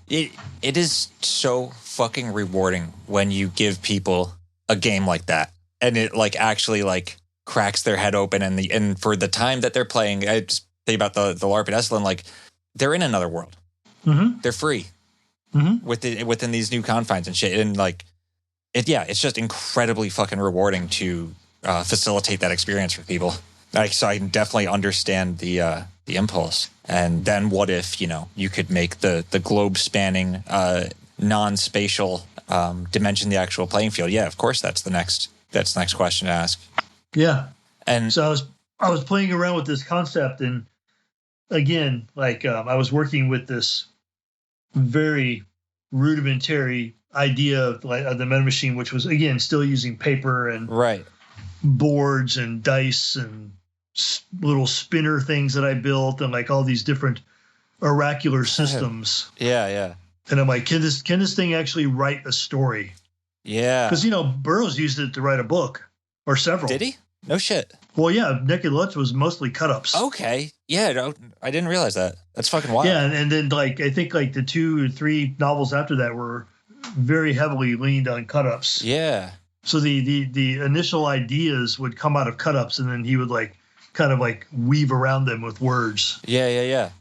It is so fucking rewarding when you give people a game like that. And it actually cracks their head open, and for the time that they're playing, I just think about the LARP at Esalen, they're in another world. Mm-hmm. They're free within these new confines and shit. And it's just incredibly fucking rewarding to facilitate that experience for people. So I can definitely understand the impulse. And then what if, you could make the globe spanning, non-spatial dimension the actual playing field? Yeah, of course, that's the next question to ask. Yeah. And so I was playing around with this concept, and again, I was working with this very rudimentary idea of the meta machine, which was again still using paper and boards and dice and little spinner things that I built, and all these different oracular systems. Yeah. And I'm like, can this thing actually write a story? Yeah. Because Burroughs used it to write a book. Or several. Did he? No shit. Well, yeah, Naked Lunch was mostly cut-ups. Okay. Yeah, I didn't realize that. That's fucking wild. Yeah, and then I think the 2 or 3 novels after that were very heavily leaned on cut-ups. Yeah. So the initial ideas would come out of cut-ups, and then he would kind of weave around them with words. Yeah.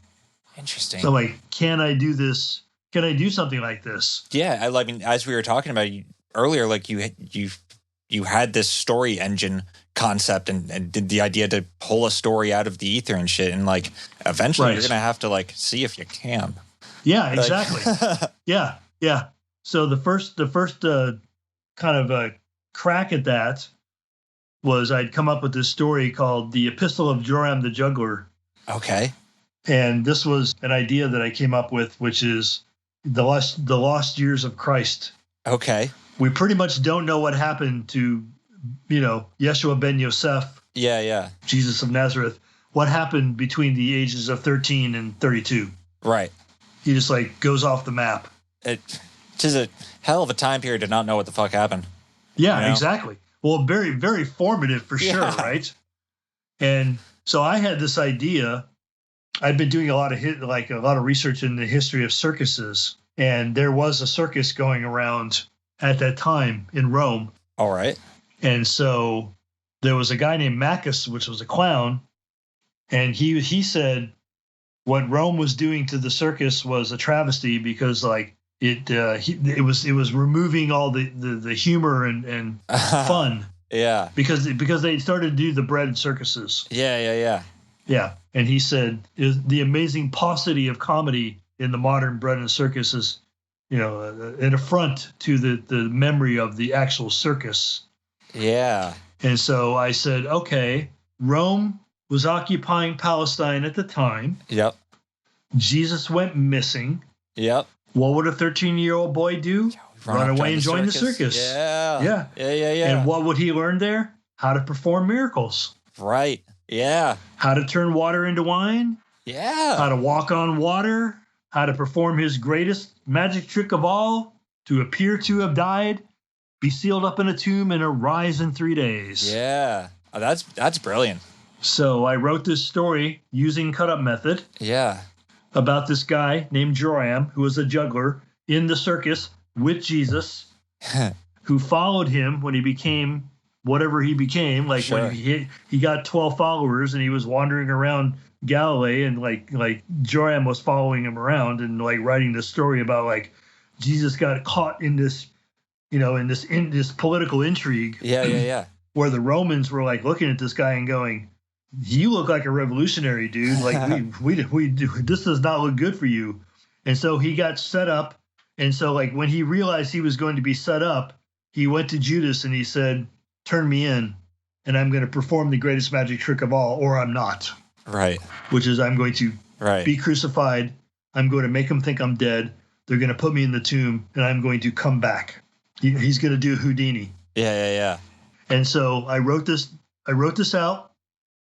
Interesting. So can I do this? Can I do something like this? Yeah, I mean, as we were talking about earlier, you had this story engine concept and did the idea to pull a story out of the ether and shit. And eventually you're going to have to see if you can. Yeah, exactly. Yeah. So the first kind of crack at that was I'd come up with this story called The Epistle of Joram the Juggler. Okay. And this was an idea that I came up with, which is the lost years of Christ. Okay. We pretty much don't know what happened to, Yeshua ben Yosef. Yeah. Jesus of Nazareth. What happened between the ages of 13 and 32. Right. He just goes off the map. It's just a hell of a time period to not know what the fuck happened. Yeah, exactly. Well, very, very formative for sure, right? And so I had this idea. I've been doing a lot of research in the history of circuses, and there was a circus going around at that time in Rome. All right. And so there was a guy named Macus, which was a clown, and he said what Rome was doing to the circus was a travesty because it was removing all the humor and fun. Yeah. Because they started to do the bread circuses. Yeah. Yeah. And he said the amazing paucity of comedy in the modern bread and circus is, an affront to the memory of the actual circus. Yeah. And so I said, okay, Rome was occupying Palestine at the time. Yep. Jesus went missing. Yep. What would a 13-year-old boy do? Run away and join the circus. Yeah. And what would he learn there? How to perform miracles. Right. Yeah. How to turn water into wine. Yeah. How to walk on water. How to perform his greatest magic trick of all, to appear to have died, be sealed up in a tomb, and arise in 3 days. Yeah. Oh, that's brilliant. So I wrote this story using cut-up method. Yeah. About this guy named Joram, who was a juggler in the circus with Jesus, who followed him when he became whatever he became. When he got 12 followers and he was wandering around Galilee, and like Joram was following him around and writing this story about Jesus got caught in this, in this political intrigue. Yeah. Where the Romans were looking at this guy and going, "You look like a revolutionary, dude. we this does not look good for you." And so he got set up. And so when he realized he was going to be set up, he went to Judas and he said, "Turn me in, and I'm going to perform the greatest magic trick of all, or I'm not." Right. Which is I'm going to be crucified. I'm going to make them think I'm dead. They're going to put me in the tomb, and I'm going to come back. He's going to do Houdini. Yeah. And so I wrote this out.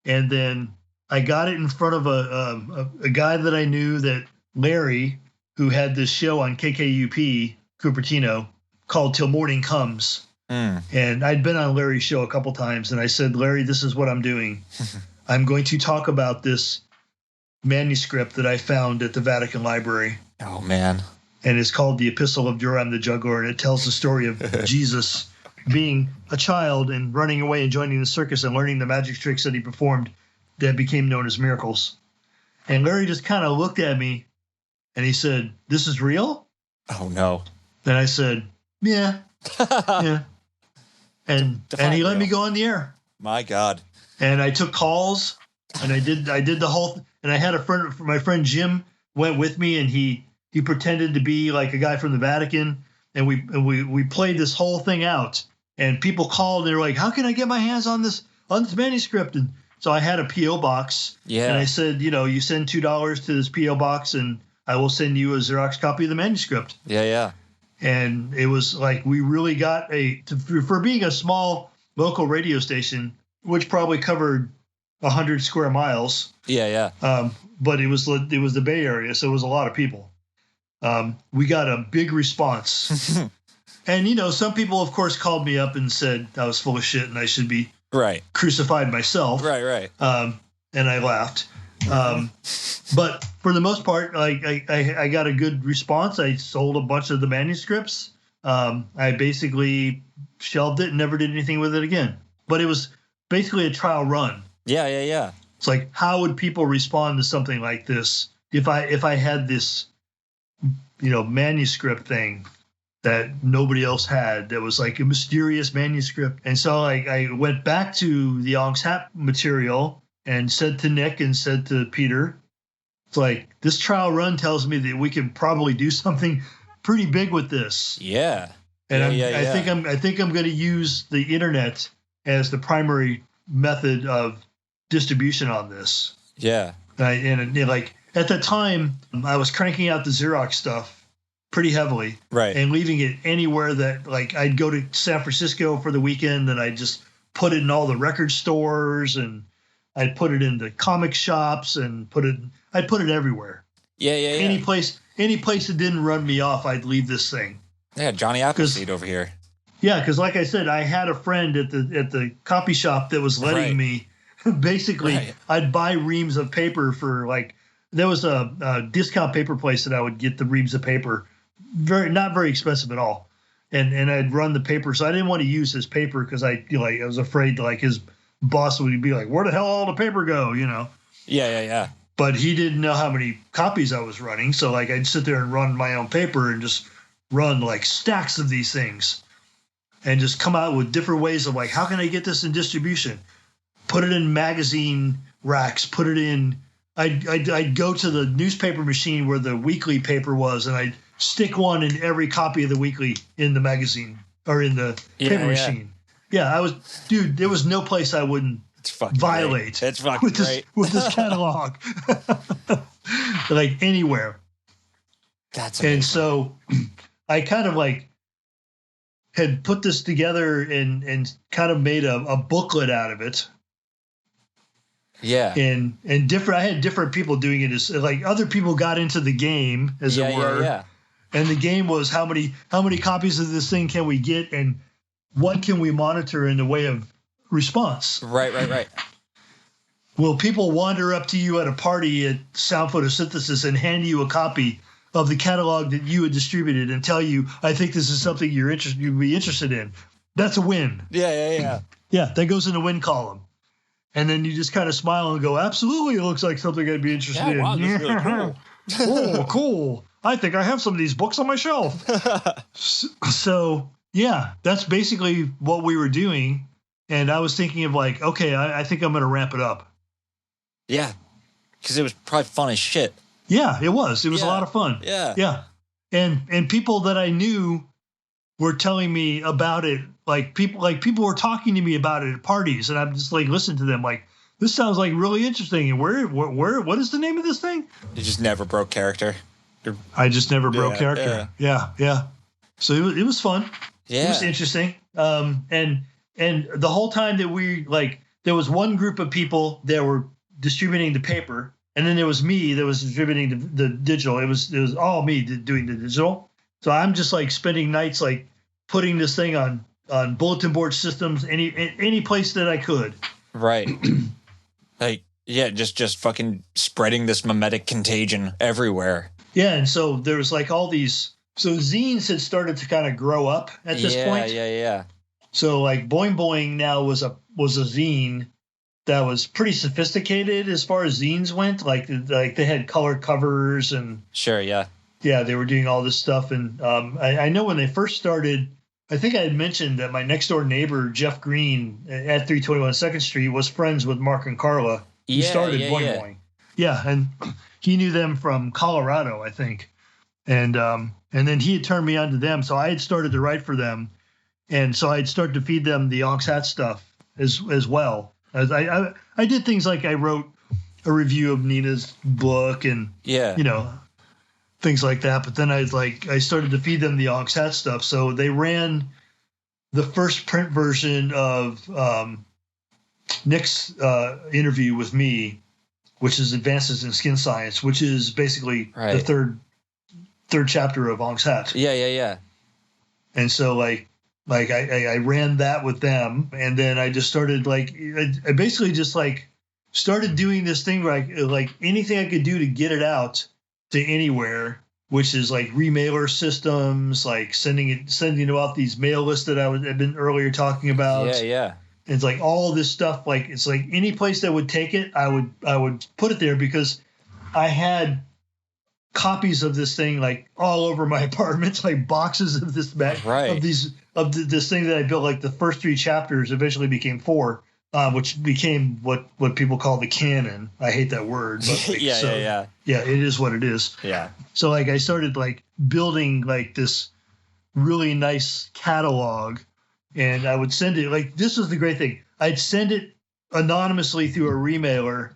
And then I got it in front of a guy that I knew, that Larry, who had this show on KKUP, Cupertino, called Till Morning Comes. And I'd been on Larry's show a couple times, and I said, "Larry, this is what I'm doing. I'm going to talk about this manuscript that I found at the Vatican Library." Oh, man. And it's called The Epistle of Joram the Juggler, and it tells the story of Jesus being a child and running away and joining the circus and learning the magic tricks that he performed that became known as miracles. And Larry just kind of looked at me and he said, "This is real?" Oh, no. And I said, "Yeah." Yeah. And he let me go on the air. My God. And I took calls, and I did the whole, and I had my friend Jim went with me, and he pretended to be like a guy from the Vatican, and we played this whole thing out. And people called, and they were like, "How can I get my hands on this manuscript?" And so I had a P.O. box. Yeah. And I said, you send $2 to this P.O. box, and I will send you a Xerox copy of the manuscript. Yeah. And it was we really got for being a small local radio station, which probably covered 100 square miles. Yeah. But it was the Bay Area, so it was a lot of people. We got a big response. And, some people, of course, called me up and said I was full of shit and I should be crucified myself. Right. And I laughed. But for the most part, I got a good response. I sold a bunch of the manuscripts. I basically shelved it and never did anything with it again. But it was basically a trial run. Yeah. It's how would people respond to something like this if I had this, manuscript thing that nobody else had, that was a mysterious manuscript. And so I went back to the Ong's Hat material and said to Nick and said to Peter, it's this trial run tells me that we can probably do something pretty big with this. Yeah. And I think I'm going to use the internet as the primary method of distribution on this. Yeah. And like at the time, I was cranking out the Xerox stuff pretty heavily, right, and leaving it anywhere that like I'd go to San Francisco for the weekend, and I'd just put it in all the record stores, and I'd put it in the comic shops, and I'd put it everywhere. Yeah. Any place that didn't run me off, I'd leave this thing. Yeah, Johnny Appleseed over here. Yeah, because like I said, I had a friend at the copy shop that was letting me basically. I'd buy reams of paper for like. There was a discount paper place that I would get the reams of paper, not very expensive at all, and I'd run the paper. So I didn't want to use his paper because I was afraid like his boss would be like, "Where the hell all the paper go?" Yeah. But he didn't know how many copies I was running, so like I'd sit there and run my own paper and just run like stacks of these things, and just come out with different ways of like, how can I get this in distribution? Put it in magazine racks. Put it in. I'd go to the newspaper machine where the weekly paper was, and I'd stick one in every copy of the weekly in the magazine or in the paper machine. Yeah, there was no place I wouldn't violate. That's fucking great. With this catalog. Like anywhere. That's amazing. And so I kind of like had put this together and kind of made a booklet out of it. Yeah. And I had different people doing it as like other people got into the game as it were. Yeah. And the game was how many copies of this thing can we get and what can we monitor in the way of response? Right. Will people wander up to you at a party at Sound Photosynthesis and hand you a copy of the catalog that you had distributed and tell you, I think this is something you'd be interested in? That's a win. Yeah. Yeah, that goes in the win column. And then you just kind of smile and go, absolutely, it looks like something I'd be interested in. Wow, this is really cool. Oh, cool. I think I have some of these books on my shelf. So, yeah, that's basically what we were doing. And I was thinking of like, okay, I think I'm going to ramp it up. Yeah, because it was probably fun as shit. Yeah, it was. It was a lot of fun. Yeah. And people that I knew were telling me about it. People were talking to me about it at parties, and I'm just like, listen to them. Like, this sounds like really interesting. And what is the name of this thing? You just never broke character. I just never broke character. Yeah. So it was fun. Yeah. It was interesting. And the whole time that there was one group of people that were distributing the paper, and then there was me that was distributing the digital. It was all me doing the digital. So I'm just like spending nights like putting this thing on bulletin board systems, any place that I could. Right. Like, yeah, just fucking spreading this mimetic contagion everywhere. Yeah, and so there was like all these. So zines had started to kind of grow up at this point. Yeah. So like Boing Boing now was a zine that was pretty sophisticated as far as zines went. Like they had color covers and. Sure. Yeah. Yeah, they were doing all this stuff, and I know when they first started. I think I had mentioned that my next door neighbor, Jeff Green, at 321 2nd Street, was friends with Mark and Carla, who started Boing Boing. Yeah, and he knew them from Colorado, I think. And then he had turned me on to them, so I had started to write for them. And so I'd start to feed them the Onk's Hat stuff as well. As I did things like I wrote a review of Nina's book and, things like that. But then I started to feed them the Onk's Hat stuff. So they ran the first print version of Nick's interview with me, which is Advances in Skin Science, which is basically the third chapter of Onk's Hat. Yeah. And so I ran that with them, and then I just started I basically just started doing this thing where like anything I could do to get it out to anywhere, which is like remailer systems, like sending out these mail lists that I've been earlier talking about. Yeah. And it's like all this stuff, like it's like any place that would take it, I would put it there because I had copies of this thing like all over my apartment, like boxes of this this thing that I built. Like the first 3 chapters eventually became 4. Which became what people call the canon. I hate that word. But Yeah, it is what it is. Yeah. So like I started like building like this really nice catalog and I would send it. Like, this was the great thing. I'd send it anonymously through a remailer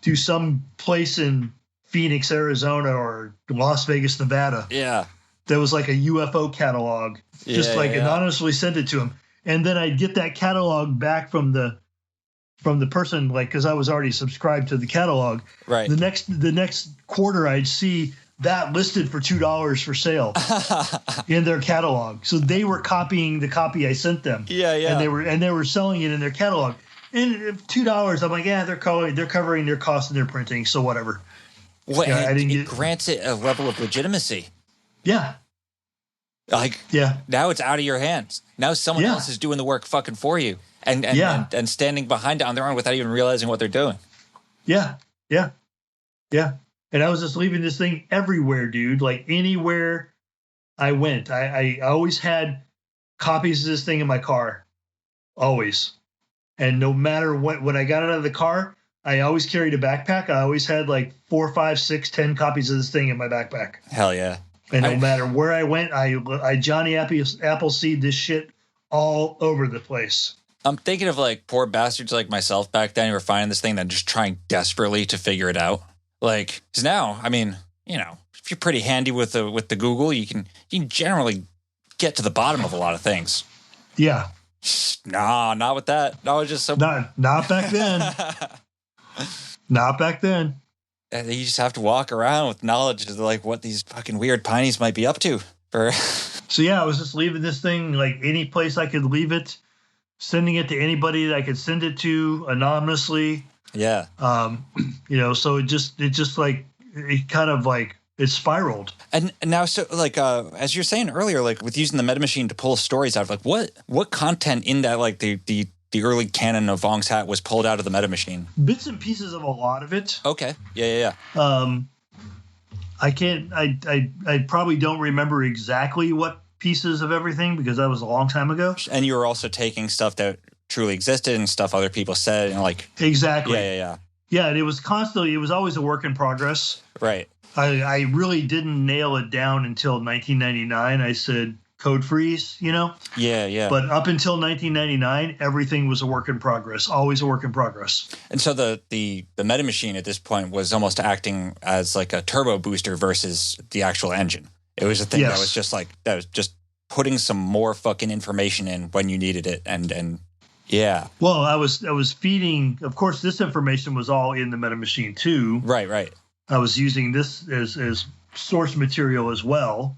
to some place in Phoenix, Arizona, or Las Vegas, Nevada. Yeah. There was like a UFO catalog. Just anonymously sent it to him. And then I'd get that catalog back from the person, like, because I was already subscribed to the catalog. Right. The next quarter, I'd see that listed for $2 for sale in their catalog. So they were copying the copy I sent them. Yeah, yeah. And they were selling it in their catalog. And $2, I'm like, yeah, they're covering their cost and their printing, so whatever. Well, it grants it a level of legitimacy. Yeah. Like, now it's out of your hands. Now someone else is doing the work fucking for you and standing behind it on their own without even realizing what they're doing. Yeah. Yeah. Yeah. And I was just leaving this thing everywhere, dude. Like, anywhere I went, I always had copies of this thing in my car. Always. And no matter what, when I got out of the car, I always carried a backpack. I always had like 4, 5, 6, 10 copies of this thing in my backpack. Hell yeah. And no matter where I went, I Johnny Appleseed this shit all over the place. I'm thinking of like poor bastards like myself back then who were finding this thing and just trying desperately to figure it out. Like, because now, I mean, you know, if you're pretty handy with the Google, you can generally get to the bottom of a lot of things. Yeah. Nah, not with that. No, just so not back then. Not back then. You just have to walk around with knowledge of like what these fucking weird pineys might be up to. So yeah, I was just leaving this thing like any place I could leave it, sending it to anybody that I could send it to anonymously. Yeah. You know, so it kind of like it spiraled. And now, so like as you're saying earlier, like with using the meta machine to pull stories out, like what content in that, like the early canon of Ong's Hat was pulled out of the meta machine? Bits and pieces of a lot of it. Okay. Yeah. I probably don't remember exactly what pieces of everything because that was a long time ago. And you were also taking stuff that truly existed and stuff other people said and like. Exactly. Yeah. Yeah, and it was always a work in progress. Right. I really didn't nail it down until 1999. I said code freeze, you know? Yeah. But up until 1999, everything was a work in progress, always a work in progress. And so the meta machine at this point was almost acting as like a turbo booster versus the actual engine. It was a thing that was just putting some more fucking information in when you needed it and yeah. Well, I was feeding, of course, this information was all in the meta machine too. Right. I was using this as source material as well.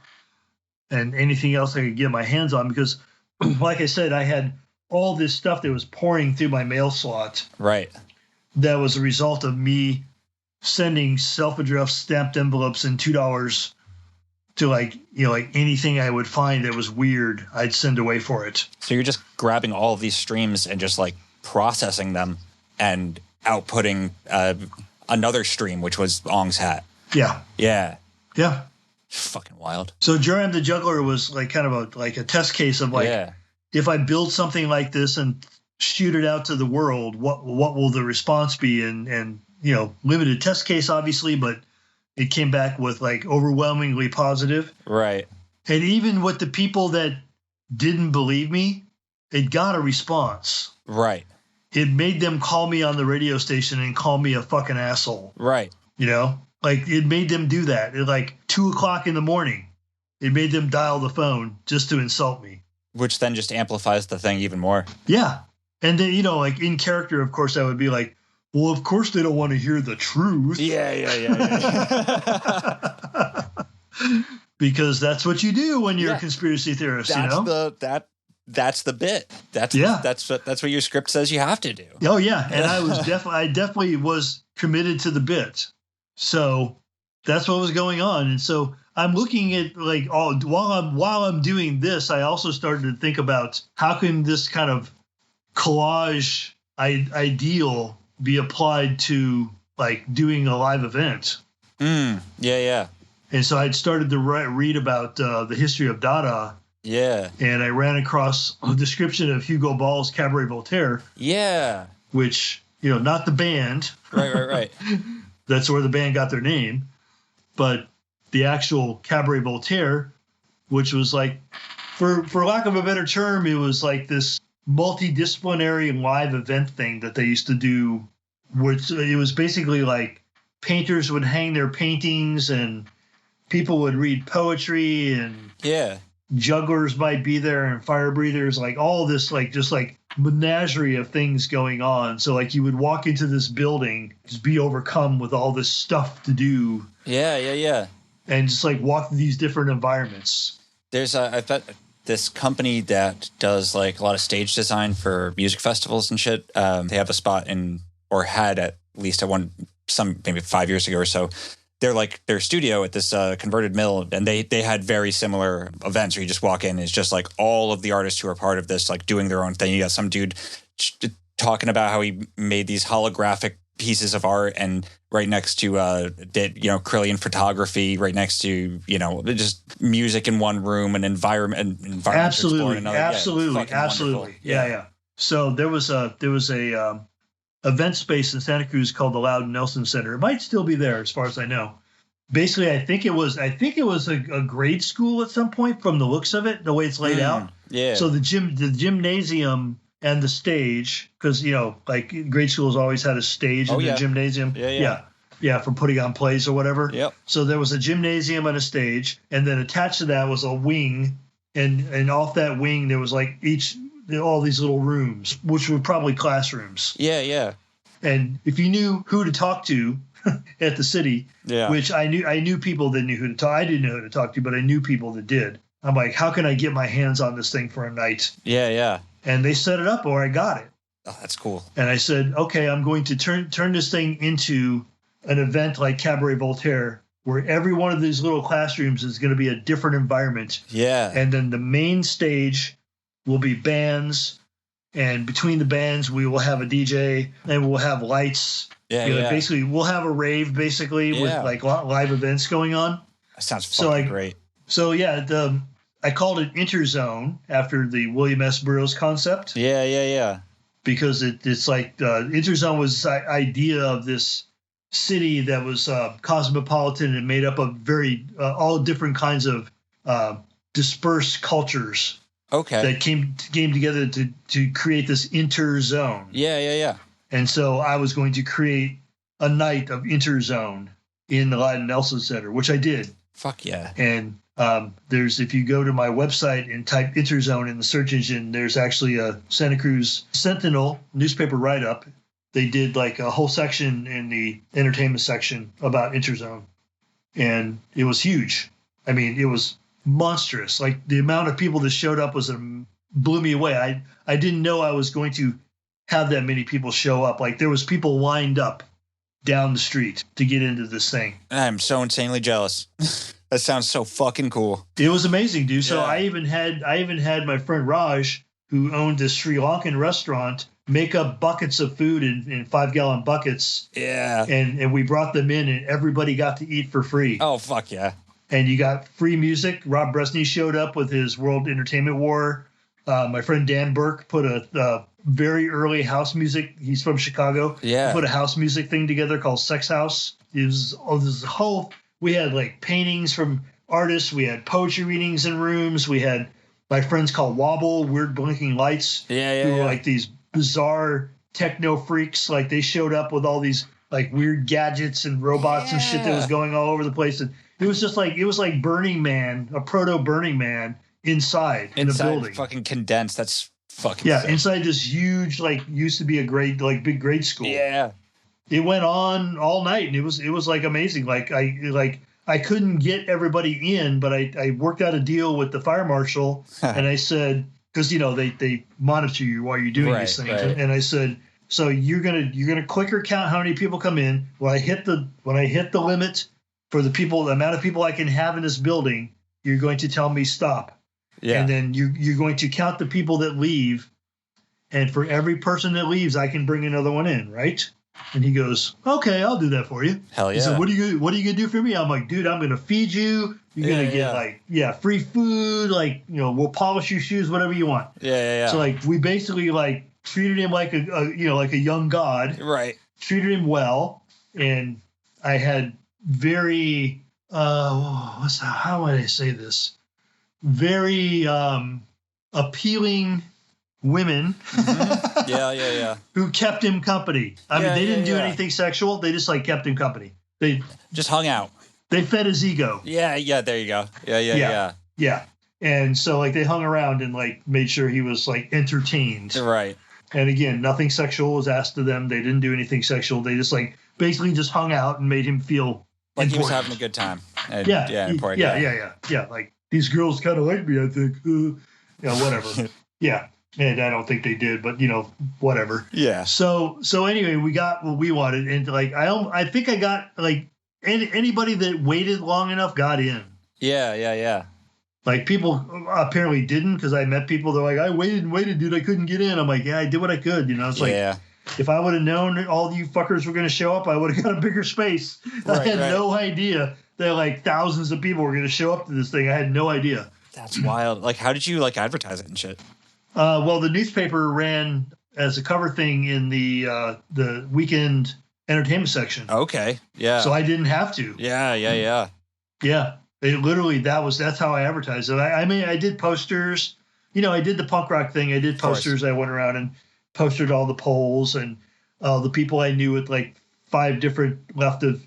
And anything else I could get my hands on because, like I said, I had all this stuff that was pouring through my mail slot. Right. That was a result of me sending self-addressed stamped envelopes and $2 to like anything I would find that was weird, I'd send away for it. So you're just grabbing all of these streams and just like processing them and outputting another stream, which was Ong's Hat. Yeah. Fucking wild. So Joram the Juggler was like kind of a test case of like, if I build something like this and shoot it out to the world, what will the response be? And you know, limited test case obviously, but it came back with like overwhelmingly positive. Right. And even with the people that didn't believe me, it got a response. Right. It made them call me on the radio station and call me a fucking asshole. Right. You know? Like, it made them do that. At like 2:00 in the morning, it made them dial the phone just to insult me. Which then just amplifies the thing even more. Yeah. And then, you know, like in character, of course, I would be like, well, of course they don't want to hear the truth. Yeah. Because that's what you do when you're a conspiracy theorist, you know? That's the bit. That's what your script says you have to do. Oh, yeah. And I definitely was committed to the bit. So that's what was going on. And so I'm looking at like while I'm doing this, I also started to think about how can this kind of collage ideal be applied to like doing a live event. Yeah. And so I'd started to read about the history of Dada. Yeah. And I ran across a description of Hugo Ball's Cabaret Voltaire. Yeah. Which, you know, not the band. Right. That's where the band got their name. But the actual Cabaret Voltaire, which was like for lack of a better term, it was like this multidisciplinary live event thing that they used to do, which it was basically like painters would hang their paintings and people would read poetry and jugglers might be there and fire breathers, like all this, like just like menagerie of things going on. So like you would walk into this building, just be overcome with all this stuff to do. Yeah. And just like walk through these different environments. There's I bet this company that does like a lot of stage design for music festivals and shit. They have a spot or had at least maybe 5 years ago or so. They're like their studio at this converted mill, and they had very similar events where you just walk in and it's just like all of the artists who are part of this like doing their own thing. You got some dude talking about how he made these holographic pieces of art, and right next to did Krillian photography, right next to just music in one room and environment absolutely. Yeah. So there was a event space in Santa Cruz called the Loud Nelson Center. It might still be there as far as I know. Basically, I think it was a grade school at some point from the looks of it, the way it's laid out. Yeah. So the gymnasium and the stage, because like grade schools always had a stage in the gymnasium. Yeah, for putting on plays or whatever. Yep. So there was a gymnasium and a stage, and then attached to that was a wing, and off that wing there was like all these little rooms, which were probably classrooms. Yeah. And if you knew who to talk to at the city, which I knew people that knew who to talk. I didn't know who to talk to, but I knew people that did. I'm like, how can I get my hands on this thing for a night? Yeah. And they set it up, or I got it. Oh, that's cool. And I said, okay, I'm going to turn this thing into an event like Cabaret Voltaire, where every one of these little classrooms is going to be a different environment. Yeah. And then the main stage will be bands, and between the bands we will have a DJ, and we'll have lights. Basically we'll have a rave with like live events going on. That sounds fucking great. So I called it Interzone after the William S. Burroughs concept. Yeah. Because it's like Interzone was the idea of this city that was cosmopolitan and made up of very all different kinds of dispersed cultures. Okay. That came together to create this interzone. Yeah. And so I was going to create a night of interzone in the Loud Nelson Center, which I did. Fuck yeah. And if you go to my website and type interzone in the search engine, there's actually a Santa Cruz Sentinel newspaper write-up. They did like a whole section in the entertainment section about interzone. And it was huge. I mean, it was monstrous. Like the amount of people that showed up blew me away. I didn't know I was going to have that many people show up. Like there was people lined up down the street to get into this thing. I'm so insanely jealous. That sounds so fucking cool. It was amazing, dude. So I even had my friend Raj, who owned this Sri Lankan restaurant, make up buckets of food in 5-gallon buckets. Yeah. And we brought them in, and everybody got to eat for free. Oh, fuck yeah. And you got free music. Rob Bresney showed up with his World Entertainment War. My friend Dan Burke put a very early house music. He's from Chicago. Yeah. Put a house music thing together called Sex House. It was this whole. We had like paintings from artists. We had poetry readings in rooms. We had my friends called Wobble, Weird Blinking Lights. Who were like these bizarre techno freaks. Like they showed up with all these like weird gadgets and robots and shit that was going all over the place. And it was like Burning Man, a proto Burning Man inside in a building. Fucking condensed. That's fucking sick. Inside this huge, like used to be a big grade school. Yeah. It went on all night, and it was like amazing. I couldn't get everybody in, but I worked out a deal with the fire marshal, and I said, because they monitor you while you're doing these things, and I said, so you're gonna clicker count how many people come in. When I hit the limit for the amount of people I can have in this building, you're going to tell me stop. Yeah. And then you're going to count the people that leave, and for every person that leaves, I can bring another one in, right? And he goes, okay, I'll do that for you. Hell yeah. He said, what are you going to do for me? I'm like, dude, I'm going to feed you. You're going to get free food. Like, we'll polish your shoes, whatever you want. Yeah. So like, we basically like treated him like like a young god. Right. Treated him well. And I had very, how would I say this? very appealing women. Mm-hmm. Yeah. Who kept him company. I mean, they didn't do anything sexual. They just like kept him company. They just hung out. They fed his ego. Yeah. There you go. Yeah. And so like they hung around and like made sure he was like entertained. Right. And again, nothing sexual was asked of them. They didn't do anything sexual. They just like basically just hung out and made him feel like important. He was having a good time. Important. Yeah. Like these girls kind of like me, I think. Whatever. Yeah. And I don't think they did, but whatever. Yeah. So anyway, we got what we wanted, and like I think I got like anybody that waited long enough got in. Yeah. Like people apparently didn't, because I met people. They're like, I waited, dude. I couldn't get in. I'm like, yeah, I did what I could. It's like, if I would have known all you fuckers were going to show up, I would have got a bigger space. I had no idea that like thousands of people were going to show up to this thing. I had no idea. That's wild. Like, how did you like advertise it and shit? Well, the newspaper ran as a cover thing in the weekend entertainment section. Okay. Yeah. So I didn't have to. Yeah. Yeah. It literally, that's how I advertised it. I mean, I did posters. I did the punk rock thing. I did posters. I went around and posted all the polls, and the people I knew at like 5 different left of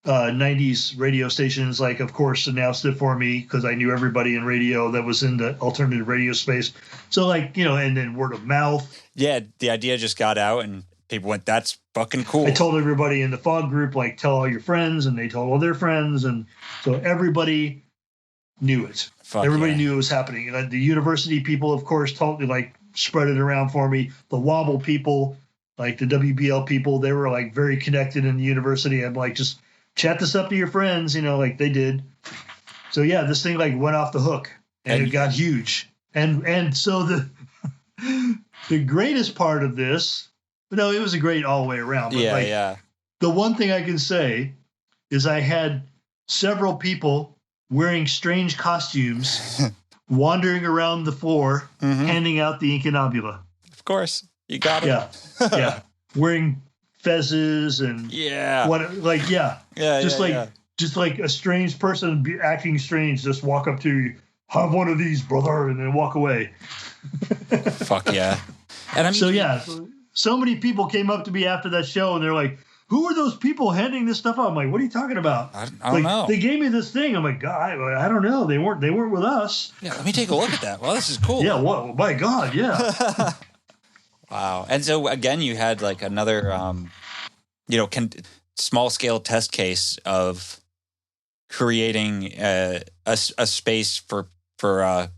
90s radio stations, like, of course, announced it for me because I knew everybody in radio that was in the alternative radio space. So like, and then word of mouth. Yeah. The idea just got out and people went, that's fucking cool. I told everybody in the fog group, like, tell all your friends, and they told all their friends. And so everybody knew it. Everybody knew it was happening. And the university people, of course, like spread it around for me. The Wobble people, like the WBL people, they were like very connected in the university. I'm like, just chat this up to your friends, like they did. So yeah, this thing like went off the hook, and it got huge. And so the greatest part of this, no, it was a great all the way around. But the one thing I can say is I had several people wearing strange costumes wandering around the floor, handing out the incunabula. Of course. You got it. Yeah. Wearing fezzes and just like a strange person acting strange, just walk up to you, have one of these, brother, and then walk away. Fuck yeah. And I mean, so many people came up to me after that show, and they're like, who are those people handing this stuff out? I'm like, what are you talking about? I don't know. They gave me this thing. I'm like, God, I don't know. They weren't with us. Yeah, let me take a look at that. Well, this is cool. Yeah, well, my God, yeah. Wow. And so again, you had like another, small scale test case of creating a space for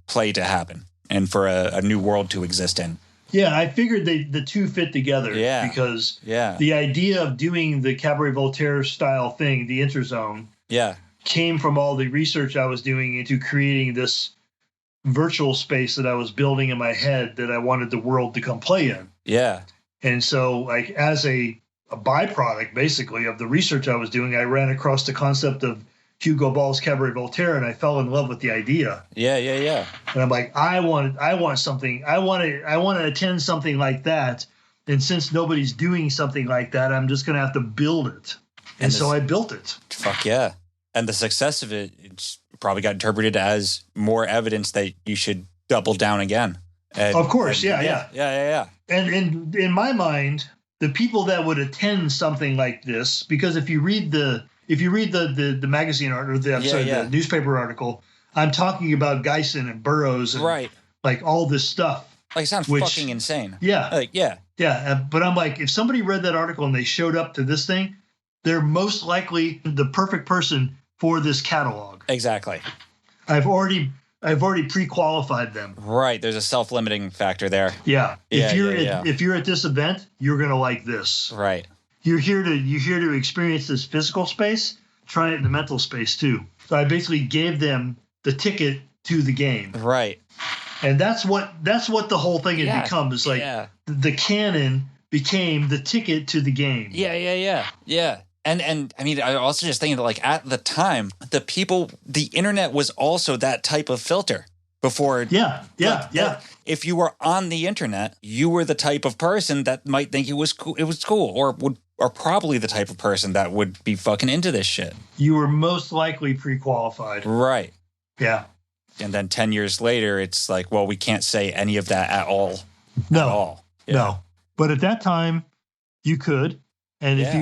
play to happen and for a new world to exist in. Yeah, I figured the two fit together. Yeah. Because the idea of doing the Cabaret Voltaire style thing, the Interzone, came from all the research I was doing into creating this virtual space that I was building in my head that I wanted the world to come play in. Yeah. And so, like, as a byproduct, basically, of the research I was doing, I ran across the concept of Hugo Ball's Cabaret Voltaire, and I fell in love with the idea. Yeah. And I'm like, I want something. I want to attend something like that. And since nobody's doing something like that, I'm just going to have to build it. And so I built it. Fuck yeah. And the success of it's probably got interpreted as more evidence that you should double down again. Of course. Yeah. And in my mind, the people that would attend something like this, because if you read the magazine or the newspaper article, I'm talking about Geisen and Burroughs and like all this stuff. Like, it sounds fucking insane. Yeah. But I'm like, if somebody read that article and they showed up to this thing, they're most likely the perfect person for this catalog. Exactly. I've already pre-qualified them. Right. There's a self-limiting factor there. Yeah. If you're at this event, you're going to like this. Right. You're here to experience this physical space. Try it in the mental space too. So I basically gave them the ticket to the game. Right. And that's what the whole thing had become. Is like the canon became the ticket to the game. Yeah. And I mean, I also just thinking that, like, at the time, the internet was also that type of filter before. Yeah. If you were on the internet, you were the type of person that might think it was cool, or probably the type of person that would be fucking into this shit. You were most likely pre-qualified. Right. Yeah. And then 10 years later, it's like, well, we can't say any of that at all. No, at all. Yeah. No. But at that time, you could. And if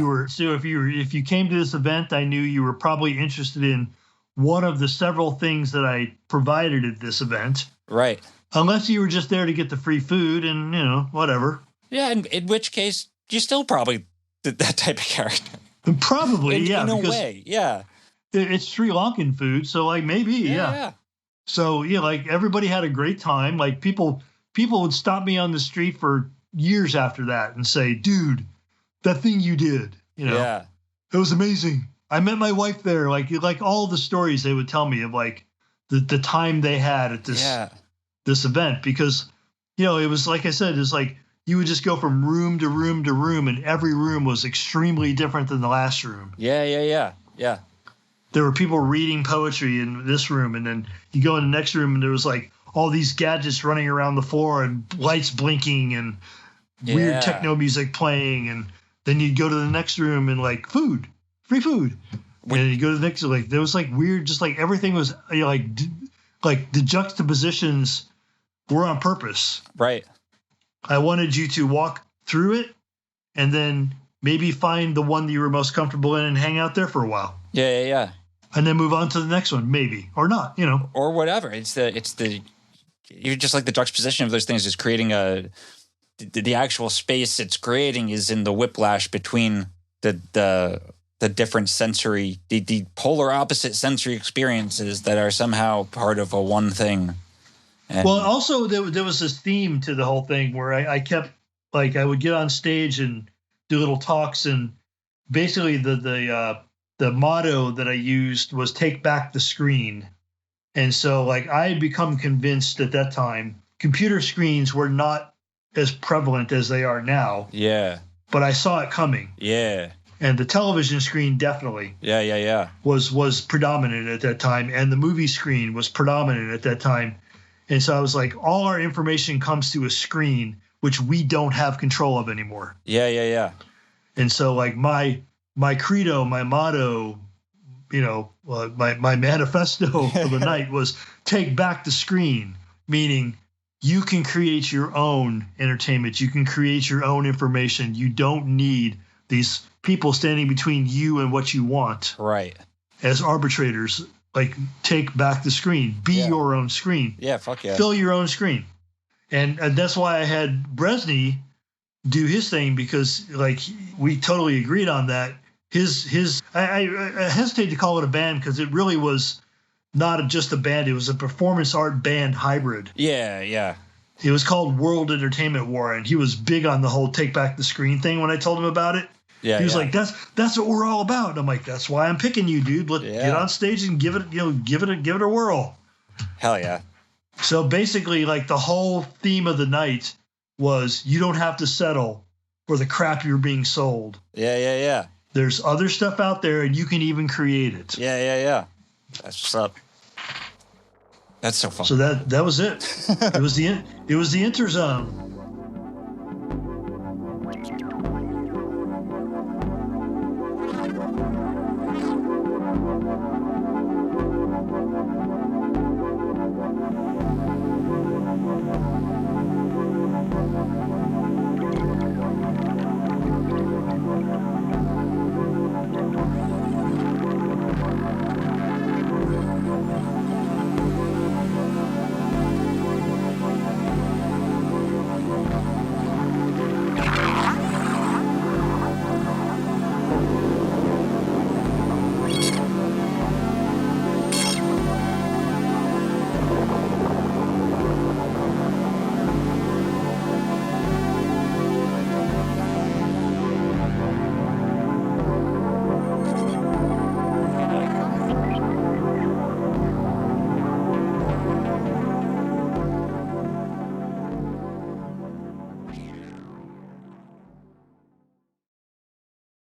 you came to this event, I knew you were probably interested in one of the several things that I provided at this event. Right. Unless you were just there to get the free food and, whatever. Yeah, and in which case, you still probably did that type of character. Probably, in a way, yeah. It's Sri Lankan food, so, like, maybe, yeah. So, yeah, like, everybody had a great time. Like, people would stop me on the street for years after that and say, dude, that thing you did, Yeah. It was amazing. I met my wife there. Like all the stories they would tell me of, like, the time they had at this event, because, it was, like I said, it's like you would just go from room to room to room, and every room was extremely different than the last room. Yeah. There were people reading poetry in this room, and then you go in the next room and there was, like, all these gadgets running around the floor and lights blinking and weird techno music playing. And then you'd go to the next room and, like, free food. And you go to the next, like, there was, like, weird, just like everything was, like the juxtapositions were on purpose. Right. I wanted you to walk through it and then maybe find the one that you were most comfortable in and hang out there for a while. Yeah. And then move on to the next one, maybe, or not, or whatever. It's the you're just like the juxtaposition of those things is creating the actual space it's creating is in the whiplash between the different sensory, the polar opposite sensory experiences that are somehow part of a one thing. And well, also there was this theme to the whole thing where I kept, like, I would get on stage and do little talks, and basically the motto that I used was "Take back the screen." And so, like, I had become convinced at that time computer screens were not as prevalent as they are now. Yeah. But I saw it coming. Yeah. And the television screen definitely. Yeah. Was predominant at that time, and the movie screen was predominant at that time. And so I was like, all our information comes to a screen, which we don't have control of anymore. Yeah. And so, like, my credo, my motto, my manifesto for the night was take back the screen, meaning you can create your own entertainment. You can create your own information. You don't need these people standing between you and what you want. Right. As arbitrators, like, take back the screen. Be your own screen. Yeah, fuck yeah. Fill your own screen. And that's why I had Bresny do his thing, because, like, we totally agreed on that. I hesitate to call it a band because it really was not just a band. It was a performance art band hybrid. Yeah. It was called World Entertainment War, and he was big on the whole take back the screen thing when I told him about it. Yeah, he was like, that's what we're all about. And I'm like, that's why I'm picking you, dude. Let's get on stage and give it a whirl. Hell yeah. So basically, like, the whole theme of the night was you don't have to settle for the crap you're being sold. Yeah. There's other stuff out there, and you can even create it. Yeah. That's what's up. That's so fun. So that was it. It was the Interzone.